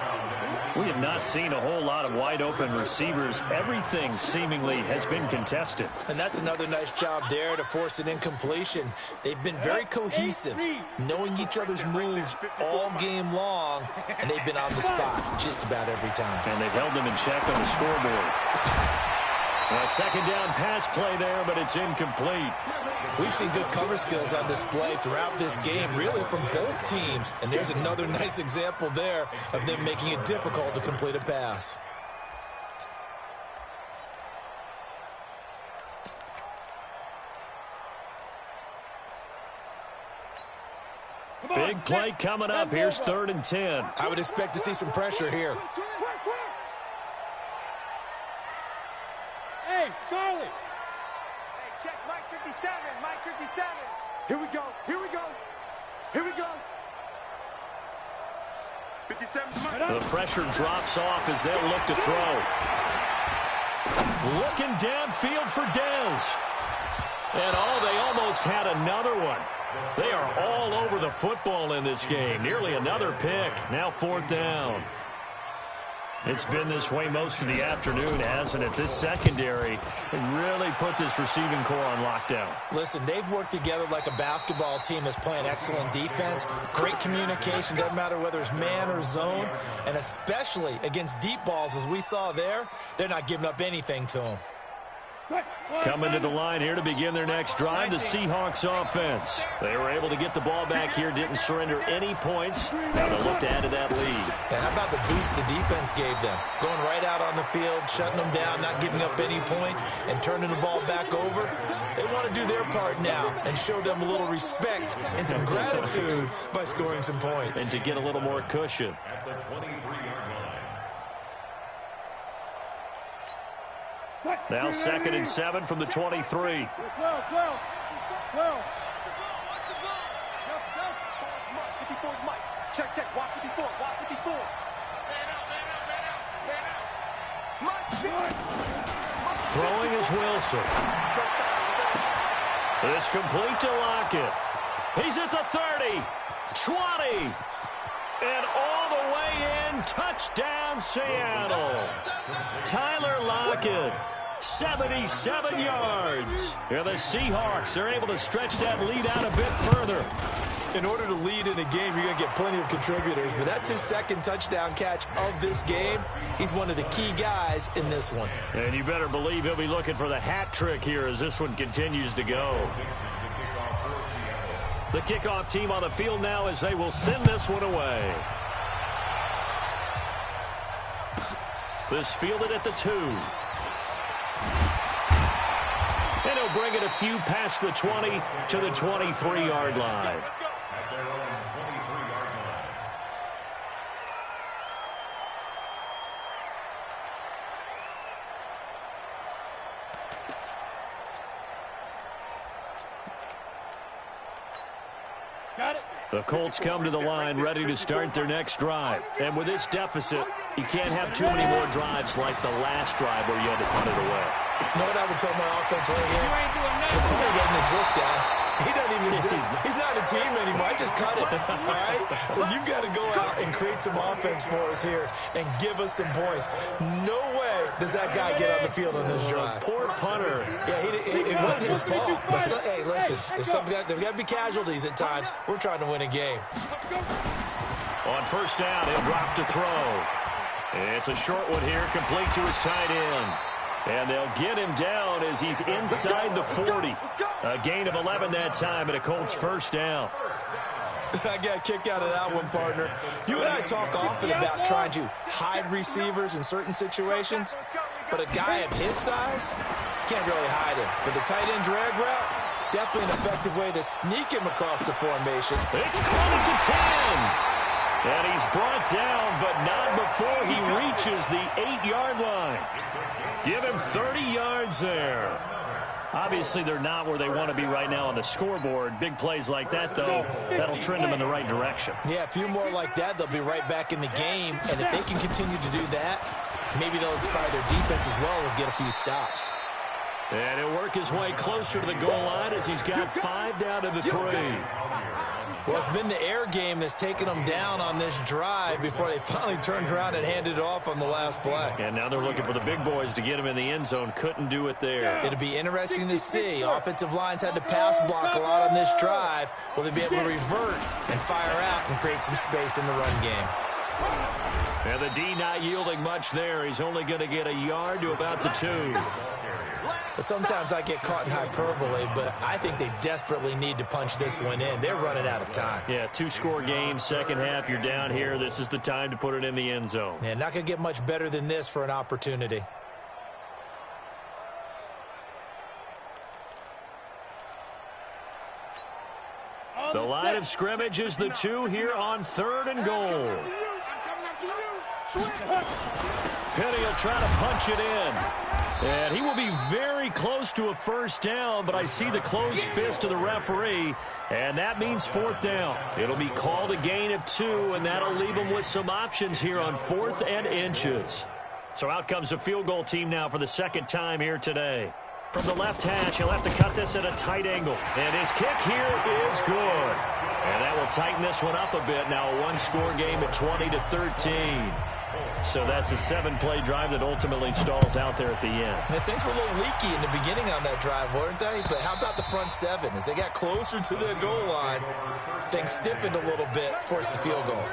We have not seen a whole lot of wide-open receivers. Everything seemingly has been contested. And that's another nice job there to force an incompletion. They've been very cohesive, knowing each other's moves all game long, and they've been on the spot just about every time. And they've held them in check on the scoreboard. A 2nd down pass play there, but it's incomplete. We've seen good cover skills on display throughout this game, really from both teams. And there's another nice example there of them making it difficult to complete a pass. Big play coming up. Here's 3rd and 10. I would expect to see some pressure here. Hey, Charlie. Hey, check Mike 57, Mike 57. Here we go, here we go, here we go. 57 Mike. The pressure drops off as they'll look to throw. Looking downfield for Dez. And they almost had another one. They are all over the football in this game. Nearly another pick. Now 4th down. It's been this way most of the afternoon, hasn't it? This secondary really put this receiving core on lockdown. Listen, they've worked together like a basketball team that's playing excellent defense. Great communication, doesn't matter whether it's man or zone. And especially against deep balls, as we saw there, they're not giving up anything to them. Coming to the line here to begin their next drive, the Seahawks offense. They were able to get the ball back here, didn't surrender any points. Now they'll look to add to that lead. And how about the boost the defense gave them? Going right out on the field, shutting them down, not giving up any points, and turning the ball back over. They want to do their part now and show them a little respect and some gratitude by scoring some points. And to get a little more cushion. At the 23-yard line. Now 2nd and 7 from the 23. 12. Mike. Check, watch 54, watch 54. Throwing is Wilson. This complete to Lockett. He's at the 30, 20, and all the way in. Touchdown, Seattle. Tyler Lockett, 77 yards. And the Seahawks are able to stretch that lead out a bit further. In order to lead in a game, you're going to get plenty of contributors, but that's his 2nd touchdown catch of this game. He's one of the key guys in this one. And you better believe he'll be looking for the hat trick here as this one continues to go. The kickoff team on the field now as they will send this one away. This fielded at the 2. And he'll bring it a few past the 20 to the 23-yard line. At their own 23-yard line. Got it. The Colts come to the line ready to start their next drive. And with this deficit, you can't have too many more drives like the last drive where you had to punt it away. You know what I would tell my offense right here? You ain't doing The nothing. play doesn't exist, guys. He doesn't even exist. He's not a team anymore. I just cut it, all right? So you've got to go out and create some offense for us here and give us some points. No way does that guy get on the field on this drive. Poor punter. Yeah, it wasn't his fault. But hey, listen, there's got to be casualties at times. We're trying to win a game. On 1st down, he'll drop to throw. It's a short one here, complete to his tight end. And they'll get him down as he's inside the 40. A gain of 11 that time and a Colts 1st down. I got a kick out of that one, partner. You and I talk often about trying to hide receivers in certain situations, but a guy of his size can't really hide him. But the tight end drag route, definitely an effective way to sneak him across the formation. It's caught at the 10. And he's brought down, but not before he reaches the 8-yard line. Give him 30 yards there. Obviously, they're not where they want to be right now on the scoreboard. Big plays like that, though, that'll trend them in the right direction. Yeah, a few more like that, they'll be right back in the game. And if they can continue to do that, maybe they'll inspire their defense as well and get a few stops. And he'll work his way closer to the goal line as he's got 5 down to the 3. Well, it's been the air game that's taken them down on this drive before they finally turned around and handed it off on the last play. And now they're looking for the big boys to get him in the end zone. Couldn't do it there. It'll be interesting to see. Offensive lines had to pass block a lot on this drive. Will they be able to revert and fire out and create some space in the run game? And the D not yielding much there. He's only going to get a yard to about the 2. Sometimes I get caught in hyperbole, but I think they desperately need to punch this one in. They're running out of time. Yeah, 2-score game, second half, you're down here. This is the time to put it in the end zone. Yeah, not going to get much better than this for an opportunity. The line of scrimmage is the 2 here on 3rd and goal. Penny will try to punch it in. And he will be very close to a first down, but I see the closed fist of the referee, and that means 4th down. It'll be called a gain of 2, and that'll leave them with some options here on 4th and inches. So out comes the field goal team now for the second time here today. From the left hash, he'll have to cut this at a tight angle. And his kick here is good. And that will tighten this one up a bit. Now a 1-score game at 20-13. So that's a 7-play drive that ultimately stalls out there at the end. And things were a little leaky in the beginning on that drive, weren't they? But how about the front 7? As they got closer to the goal line, things stiffened a little bit, forced the field goal.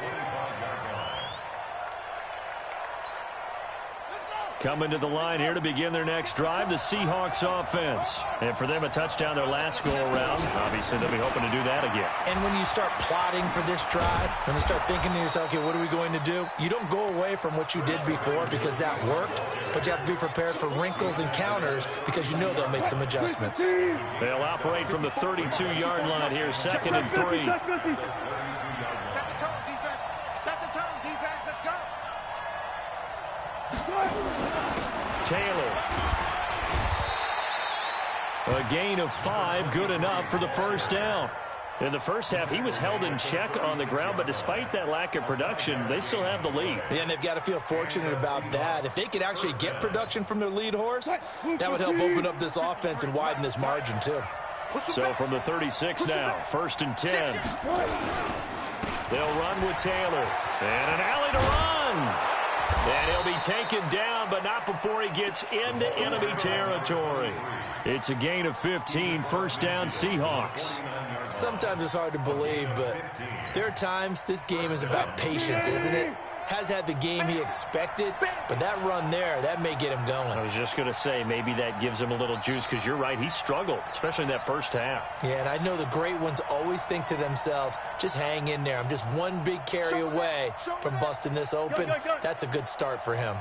Coming to the line here to begin their next drive, the Seahawks offense. And for them, a touchdown their last go-around. Obviously, they'll be hoping to do that again. And when you start plotting for this drive, when you start thinking to yourself, okay, what are we going to do? You don't go away from what you did before because that worked, but you have to be prepared for wrinkles and counters because you know they'll make some adjustments. They'll operate from the 32-yard line here, 2nd and 3. Set the tone, defense. Set the tone, defense. Let's go. Taylor. A gain of 5, good enough for the first down. In the first half, he was held in check on the ground, but despite that lack of production, they still have the lead. Yeah, and they've got to feel fortunate about that. If they could actually get production from their lead horse, that would help open up this offense and widen this margin, too. So from the 36 now, 1st and 10. They'll run with Taylor. And an alley to run. And he'll be taken down, but not before he gets into enemy territory. It's a gain of 15, first down Seahawks. Sometimes it's hard to believe, but there are times this game is about patience, isn't it? Has had the game he expected, but that run there, that may get him going. I was just going to say, maybe that gives him a little juice, because you're right, he struggled, especially in that first half. Yeah, and I know the great ones always think to themselves, just hang in there. I'm just one big carry away from busting this open. That's a good start for him.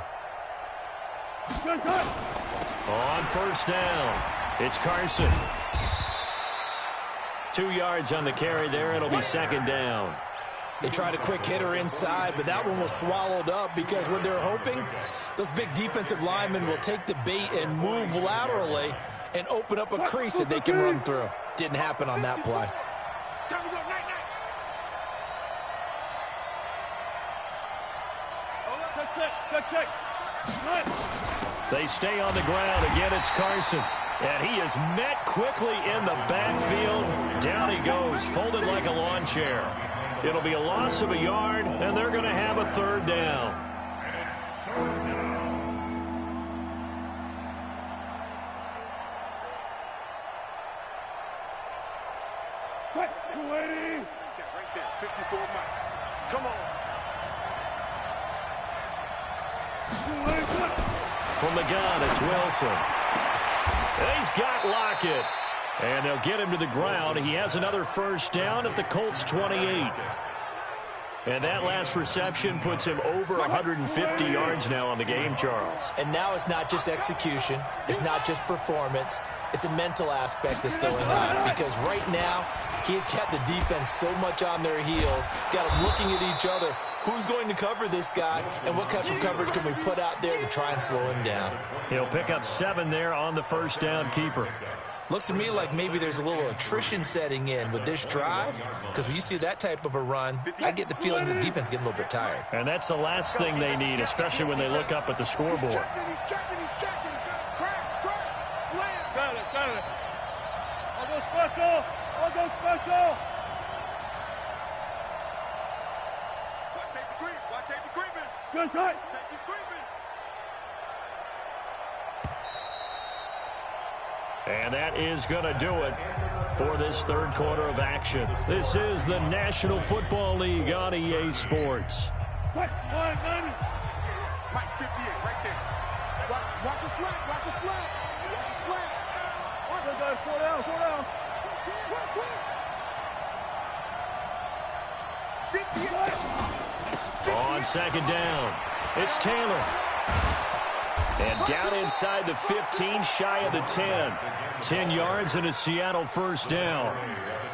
On first down, it's Carson. 2 yards on the carry there. It'll be 2nd down. They tried a quick hitter inside, but that one was swallowed up because what they're hoping, those big defensive linemen will take the bait and move laterally and open up a crease that they can run through. Didn't happen on that play. They stay on the ground. Again, it's Carson. And he is met quickly in the backfield. Down he goes, folded like a lawn chair. It'll be a loss of a yard, and they're going to have a 3rd down. Right there, 54 Mike. Come on. From the gun, it's Wilson. He's got Lockett. And they'll get him to the ground. He has another first down at the Colts 28. And that last reception puts him over 150 yards now on the game, Charles. And now it's not just execution. It's not just performance. It's a mental aspect that's going on. Because right now, he's got the defense so much on their heels, got them looking at each other. Who's going to cover this guy, and what type of coverage can we put out there to try and slow him down? He'll pick up 7 there on the first down keeper. Looks to me like maybe there's a little attrition setting in with this drive, because when you see that type of a run, I get the feeling the defense getting a little bit tired. And that's the last thing they need, especially when they look up at the scoreboard. He's checking. Crack, slam. Got it. I'll go special. Watch safety creeping. Good tight. Safety's creeping. And that is going to do it for this 3rd quarter of action. This is the National Football League on EA Sports. Mike 58, right there. Watch a slant. guys. 4 down, 4 down. On second down, it's Taylor. And down inside the 15, shy of the 10. 10 yards and a Seattle first down.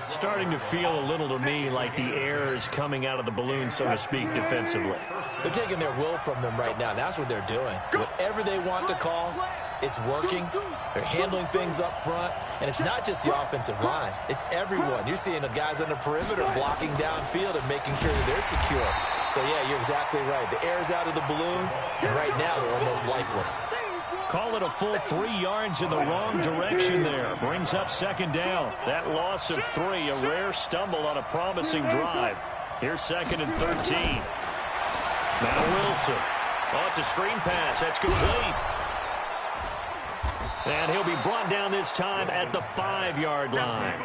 Starting to feel a little to me like the air is coming out of the balloon, so to speak, defensively. They're taking their will from them right now. That's what they're doing. Whatever they want to call, it's working. They're handling things up front. And it's not just the offensive line. It's everyone. You're seeing the guys on the perimeter blocking downfield and making sure that they're secure. So, yeah, you're exactly right. The air's out of the balloon, and right now they're almost lifeless. Call it a full 3 yards in the wrong direction there. Brings up second down. That loss of 3, a rare stumble on a promising drive. Here's second and 13. Now Wilson. Oh, it's a screen pass. That's complete. And he'll be brought down this time at the 5-yard line.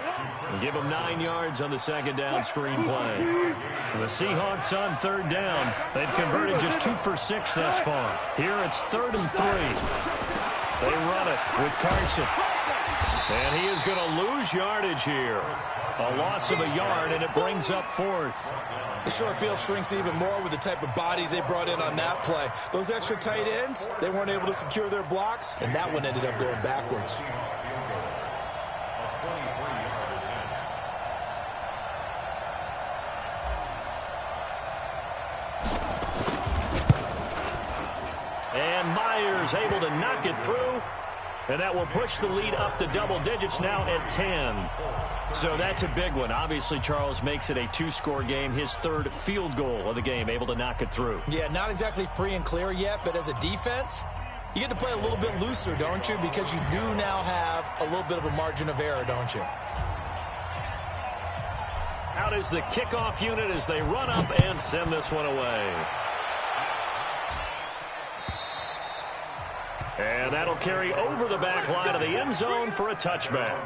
Give him 9 yards on the second down screen play. The Seahawks on third down. They've converted just 2 for 6 thus far. Here it's 3rd and 3. They run it with Carson. And he is going to lose yardage here. A loss of a yard, and it brings up 4th. The short field shrinks even more with the type of bodies they brought in on that play. Those extra tight ends, they weren't able to secure their blocks, and that one ended up going backwards. And Myers able to knock it through. And that will push the lead up to double digits now at 10. So that's a big one. Obviously, Charles makes it a 2-score game. His 3rd field goal of the game, able to knock it through. Yeah, not exactly free and clear yet, but as a defense, you get to play a little bit looser, don't you? Because you do now have a little bit of a margin of error, don't you? Out is the kickoff unit as they run up and send this one away. And that'll carry over the back line of the end zone for a touchback.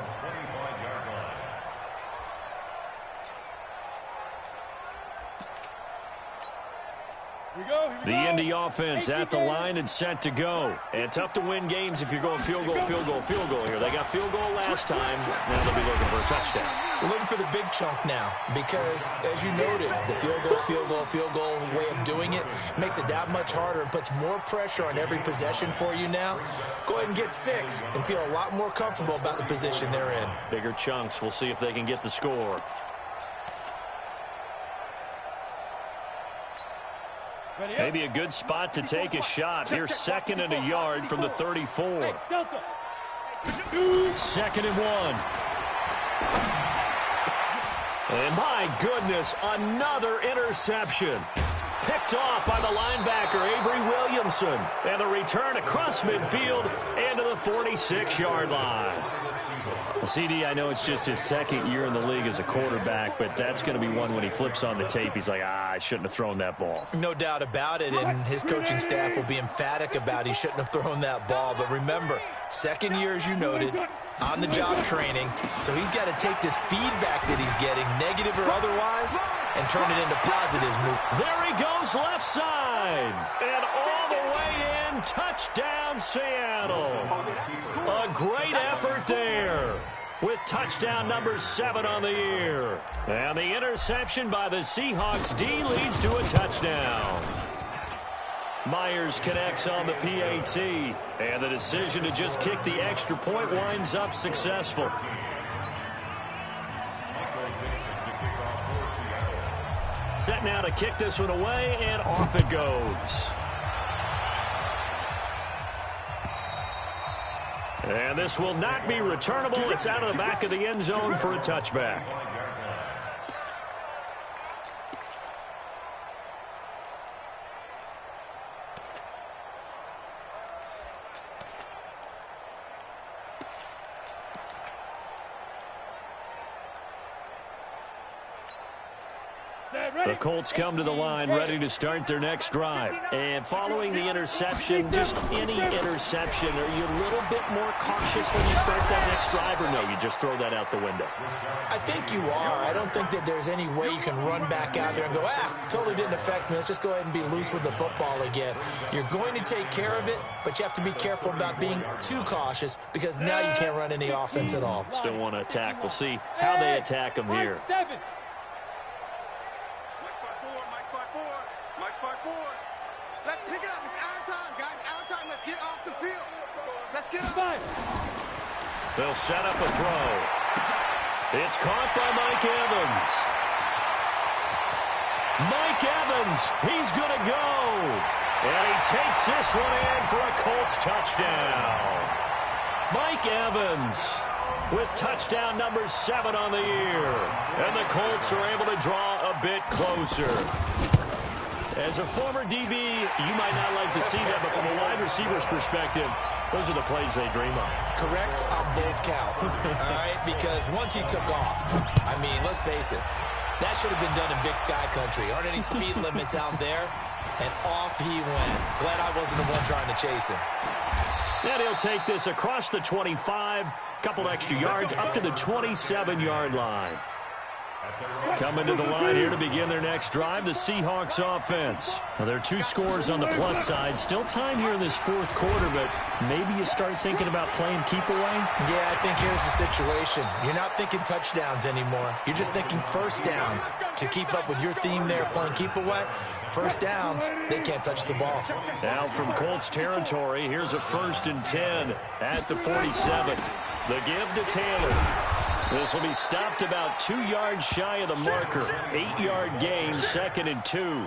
The Indy offense at the line and set to go. And tough to win games if you're going field goal, field goal, field goal here. They got field goal last time. Now they'll be looking for a touchdown. We're looking for the big chunk now because, as you noted, the field goal way of doing it makes it that much harder and puts more pressure on every possession for you now. Go ahead and get 6 and feel a lot more comfortable about the position they're in. Bigger chunks. We'll see if they can get the score. Maybe a good spot to take a shot. Here's 2nd and a yard from the 34. 2nd and 1. And my goodness, another interception. Picked off by the linebacker, Avery Williamson. And the return across midfield and to the 46-yard line. CD, I know it's just his 2nd year in the league as a quarterback, but that's going to be one when he flips on the tape. He's like, I shouldn't have thrown that ball. No doubt about it, and his coaching staff will be emphatic about he shouldn't have thrown that ball. But remember, 2nd year, as you noted, on-the-job training, so he's got to take this feedback that he's getting, negative or otherwise, and turn it into positives. There he goes left side, and all the way in, touchdown Seattle. A great effort there with touchdown number 7 on the year. And the interception by the Seahawks D leads to a touchdown. Myers connects on the PAT, and the decision to just kick the extra point winds up successful. Set now to kick this one away, and off it goes. And this will not be returnable. It's out of the back of the end zone for a touchback. The Colts come to the line ready to start their next drive. And following the interception, just any interception, are you a little bit more cautious when you start that next drive, or no, you just throw that out the window? I think you are. I don't think that there's any way you can run back out there and go, totally didn't affect me. Let's just go ahead and be loose with the football again. You're going to take care of it, but you have to be careful about being too cautious because now you can't run any offense at all. Still want to attack. We'll see how they attack them here. Let's pick it up. It's our time, guys. Our time. Let's get off the field. Let's get up. They'll set up a throw. It's caught by Mike Evans. Mike Evans, he's going to go. And he takes this one in for a Colts touchdown. Mike Evans with touchdown number 7 on the year. And the Colts are able to draw a bit closer. As a former DB, you might not like to see that, but from a wide receiver's perspective, those are the plays they dream of. Correct on both counts, all right? Because once he took off, I mean, let's face it, that should have been done in Big Sky Country. Aren't any speed limits out there? And off he went. Glad I wasn't the one trying to chase him. And he'll take this across the 25, couple extra yards, up to the 27-yard line. Coming to the line here to begin their next drive, the Seahawks offense. Well, there are 2 scores on the plus side. Still time here in this fourth quarter, but maybe you start thinking about playing keep away? Yeah, I think here's the situation. You're not thinking touchdowns anymore. You're just thinking first downs. To keep up with your theme there, playing keep away, first downs, they can't touch the ball. Now from Colts territory, here's a 1st and 10 at the 47. The give to Taylor. This will be stopped about 2 yards shy of the marker. 8-yard gain, 2nd and 2.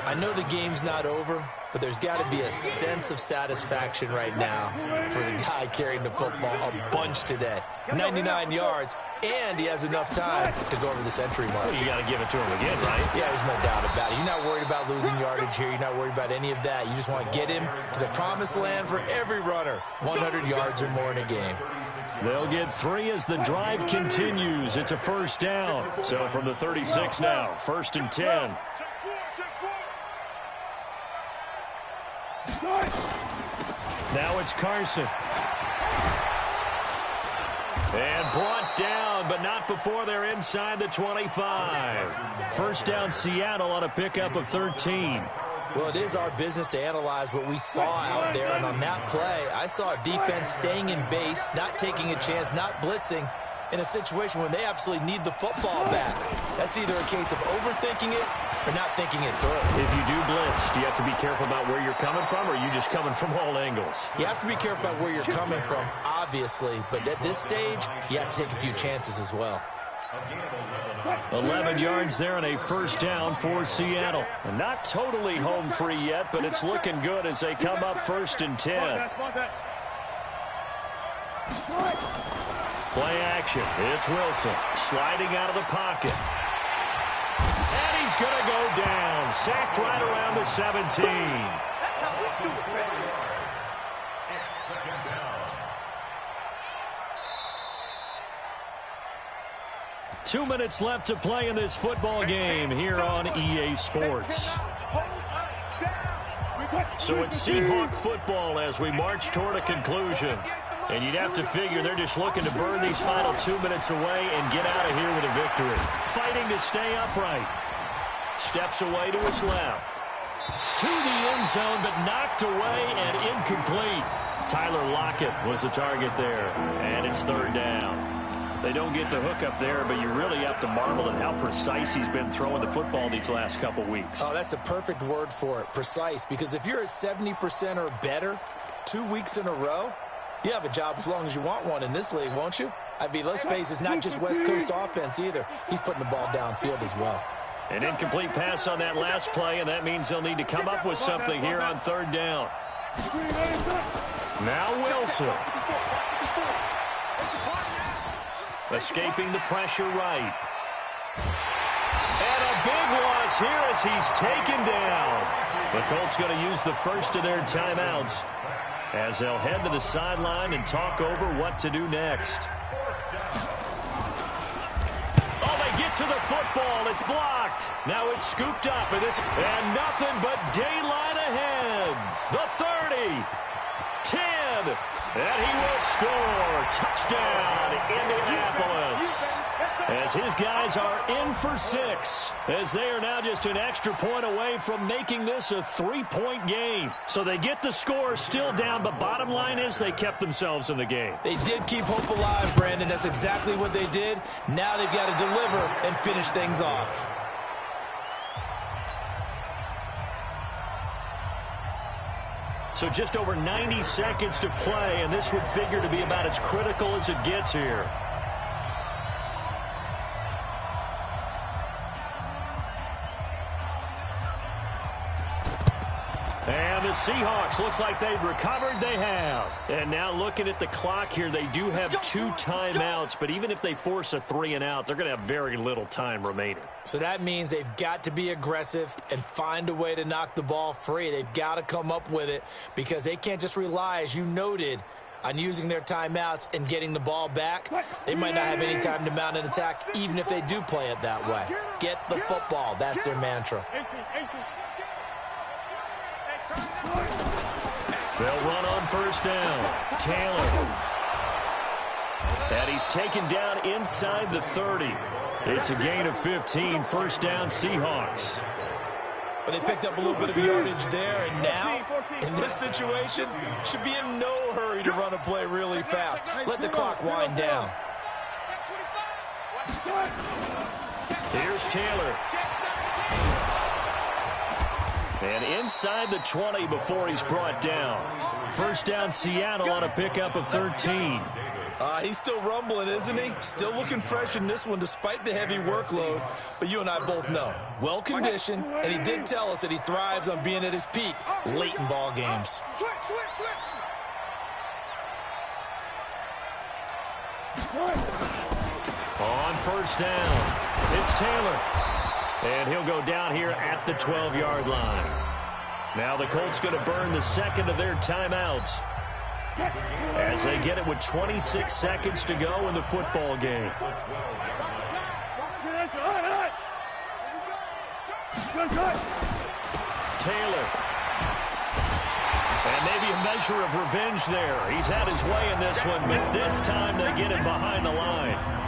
I know the game's not over, but there's got to be a sense of satisfaction right now for the guy carrying the football a bunch today. 99 yards, and he has enough time to go over the century mark. Well, you got to give it to him again, right? Yeah, there's no doubt about it. You're not worried about losing yardage here. You're not worried about any of that. You just want to get him to the promised land for every runner. 100 yards or more in a game. They'll get 3 as the drive continues. It's a 1st down. So from the 36 now, 1st and 10. Now it's Carson. And brought down, but not before they're inside the 25. 1st down Seattle on a pickup of 13. Well, it is our business to analyze what we saw out there, and on that play, I saw a defense staying in base, not taking a chance, not blitzing, in a situation when they absolutely need the football back. That's either a case of overthinking it or not thinking it through. If you do blitz, do you have to be careful about where you're coming from, or are you just coming from all angles? You have to be careful about where you're coming from, obviously, but at this stage, you have to take a few chances as well. 11 yards there and a 1st down for Seattle. And not totally home free yet, but it's looking good as they come up 1st and 10. Play action. It's Wilson sliding out of the pocket. And he's going to go down. Sacked right around the 17. That's how we do it, baby. 2 minutes left to play in this football game here on EA Sports. So it's Seahawk football as we march toward a conclusion. And you'd have to figure they're just looking to burn these final 2 minutes away and get out of here with a victory. Fighting to stay upright. Steps away to his left. To the end zone, but knocked away and incomplete. Tyler Lockett was the target there. And it's 3rd down. They don't get the hook up there, but you really have to marvel at how precise he's been throwing the football these last couple weeks. Oh, that's a perfect word for it, precise, because if you're at 70% or better 2 weeks in a row, you have a job as long as you want one in this league, won't you? I mean, let's face it, it's not just West Coast offense either. He's putting the ball downfield as well. An incomplete pass on that last play, and that means they'll need to come up with something here on 3rd down. Now Wilson. Escaping the pressure right. And a big loss here as he's taken down. The Colts going to use the first of their timeouts as they'll head to the sideline and talk over what to do next. Oh, they get to the football. it's blocked. Now it's scooped up, and nothing but daylight ahead. The 30, 10, and he will score. Touchdown, Indianapolis. As his guys are in for 6, as they are now just an extra point away from making this a 3-point game. So they get the score still down, but bottom line is they kept themselves in the game. They did keep hope alive, Brandon. That's exactly what they did. Now they've got to deliver and finish things off. So just over 90 seconds to play, and this would figure to be about as critical as it gets here. And the Seahawks, looks like they've recovered. They have. And now looking at the clock here, they do have 2 timeouts, but even if they force a 3-and-out, they're going to have very little time remaining. So that means they've got to be aggressive and find a way to knock the ball free. They've got to come up with it because they can't just rely, as you noted, on using their timeouts and getting the ball back. They might not have any time to mount an attack, even if they do play it that way. Get the football. That's their mantra. They'll run on first down. Taylor. And he's taken down inside the 30. It's a gain of 15. First down, Seahawks. But they picked up a little bit of yardage there, and now, in this situation, should be in no hurry to run a play really fast. Let the clock wind down. Here's Taylor. And inside the 20 before he's brought down. First down, Seattle on a pickup of 13. He's still rumbling, isn't he? Still looking fresh in this one despite the heavy workload. But you and I both know, well-conditioned, and he did tell us that he thrives on being at his peak late in ball games. On first down, it's Taylor. And he'll go down here at the 12-yard line. Now the Colts going to burn the second of their timeouts as they get it with 26 seconds to go in the football game. Taylor. And maybe a measure of revenge there. He's had his way in this one, but this time they get him behind the line.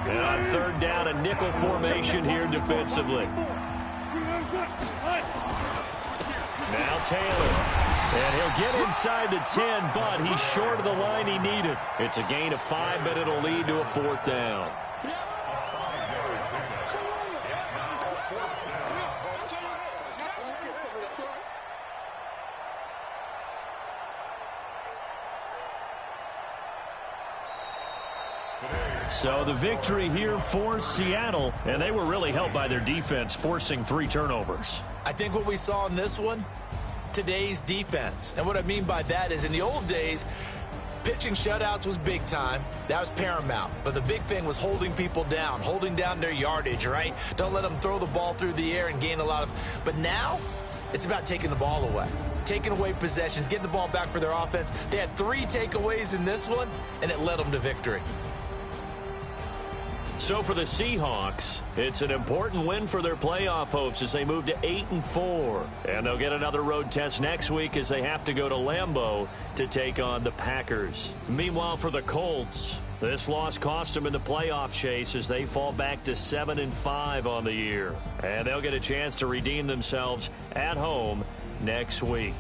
And on third down, a nickel formation here defensively. Now Taylor. And he'll get inside the 10, but he's short of the line he needed. It's a gain of 5, but it'll lead to a 4th down. So the victory here for Seattle, and they were really helped by their defense, forcing 3 turnovers. I think what we saw in this one, today's defense. And what I mean by that is in the old days, pitching shutouts was big time. That was paramount. But the big thing was holding people down, holding down their yardage, right? Don't let them throw the ball through the air and gain a lot of... But now, it's about taking the ball away. Taking away possessions, getting the ball back for their offense. They had 3 takeaways in this one, and it led them to victory. So for the Seahawks, it's an important win for their playoff hopes as they move to 8-4. And they'll get another road test next week as they have to go to Lambeau to take on the Packers. Meanwhile, for the Colts, this loss cost them in the playoff chase as they fall back to 7-5 on the year. And they'll get a chance to redeem themselves at home next week.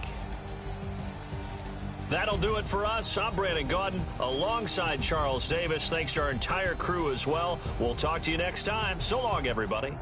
That'll do it for us. I'm Brandon Gaudin alongside Charles Davis. Thanks to our entire crew as well. We'll talk to you next time. So long, everybody.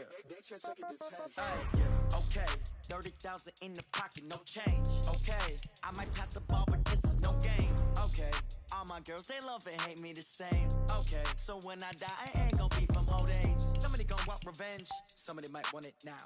Yeah. They should take it to 10. Okay, 30,000 in the pocket, no change. Okay, I might pass the ball, but this is no game. Okay, all my girls, they love and hate me the same. Okay, so when I die, I ain't gonna be from old age. Somebody gonna want revenge, somebody might want it now.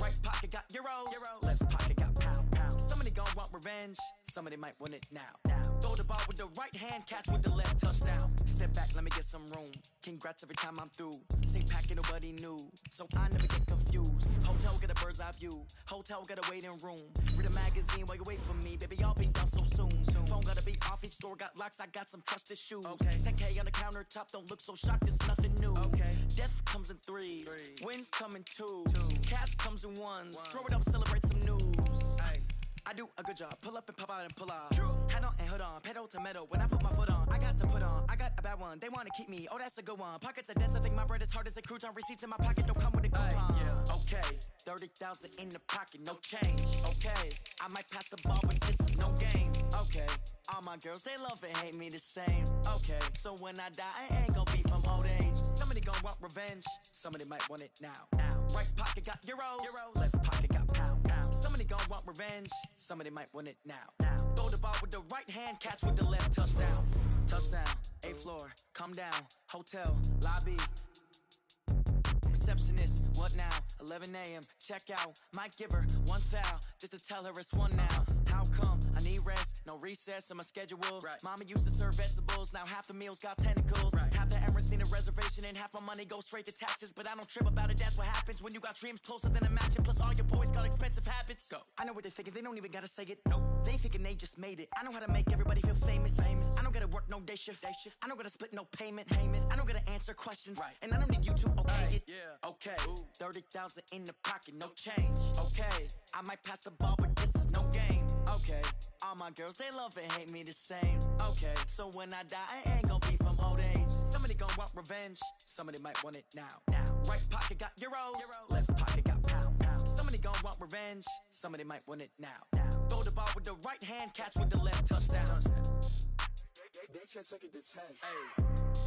Right pocket got euros, left pocket got pound. Somebody gonna want revenge, somebody might want it now. Throw the ball with the right hand, catch with the left, touchdown. Step back, let me get some room. Congrats every time I'm through. Same packet, nobody new, so I never get confused. Hotel get a bird's eye view. Hotel got a waiting room. Read a magazine while you wait for me, baby. I'll be done so soon. Phone gotta be off. Each store got locks. I got some trusted shoes. Okay. 10K on the countertop. Don't look so shocked. It's nothing new. Okay. Death comes in threes. Wins come in twos. Cash comes in ones. Throw it up, celebrate some news. Ay. I do a good job. Pull up and pop out and pull off. Hat on and hood on. Pedal to metal. When I put my foot on, I got to put on. I got a bad one. They want to keep me. Oh, that's a good one. Pockets are dense. I think my bread is hard as a crouton. Receipts in my pocket don't come with a coupon. Yeah. Okay. 30,000 in the pocket. No change. Okay. I might pass the ball, but this is no game. Okay. All my girls, they love and hate me the same. Okay. So when I die, I ain't gonna be from old age. Somebody gonna want revenge. Somebody might want it now. Right pocket got euros. Left pocket got pound. Somebody gonna want revenge. Somebody might want it now. Throw the ball with the right hand, catch with the left, touchdown. Touchdown, 8th floor, come down, hotel, lobby. Receptionist, what now? 11 a.m., check out. Might give her one foul, just to tell her it's one now. How come? I need rest, no recess in my schedule. Right. Mama used to serve vegetables, now half the meals got tentacles. Right. Half the Emirates need a reservation and half my money goes straight to taxes. But I don't trip about it, that's what happens when you got dreams closer than a matching. Plus all your boys got expensive habits. Go. I know what they're thinking, they don't even gotta say it. Nope. They thinking they just made it. I know how to make everybody feel famous. I don't gotta work no day shift. I don't gotta split no payment. I don't gotta answer questions. Right. And I don't need you to okay it. Yeah. Okay, 30,000 in the pocket, no change. Okay, I might pass the ball, but this is no game. Okay, all my girls, they love and hate me the same. Okay, so when I die, I ain't gonna be from old age. Somebody gonna want revenge, somebody might want it now. Right pocket got euros, left pocket got pound. Somebody gonna want revenge, somebody might want it now. Throw the ball with the right hand, catch with the left, touchdown. They should take it to 10. Hey.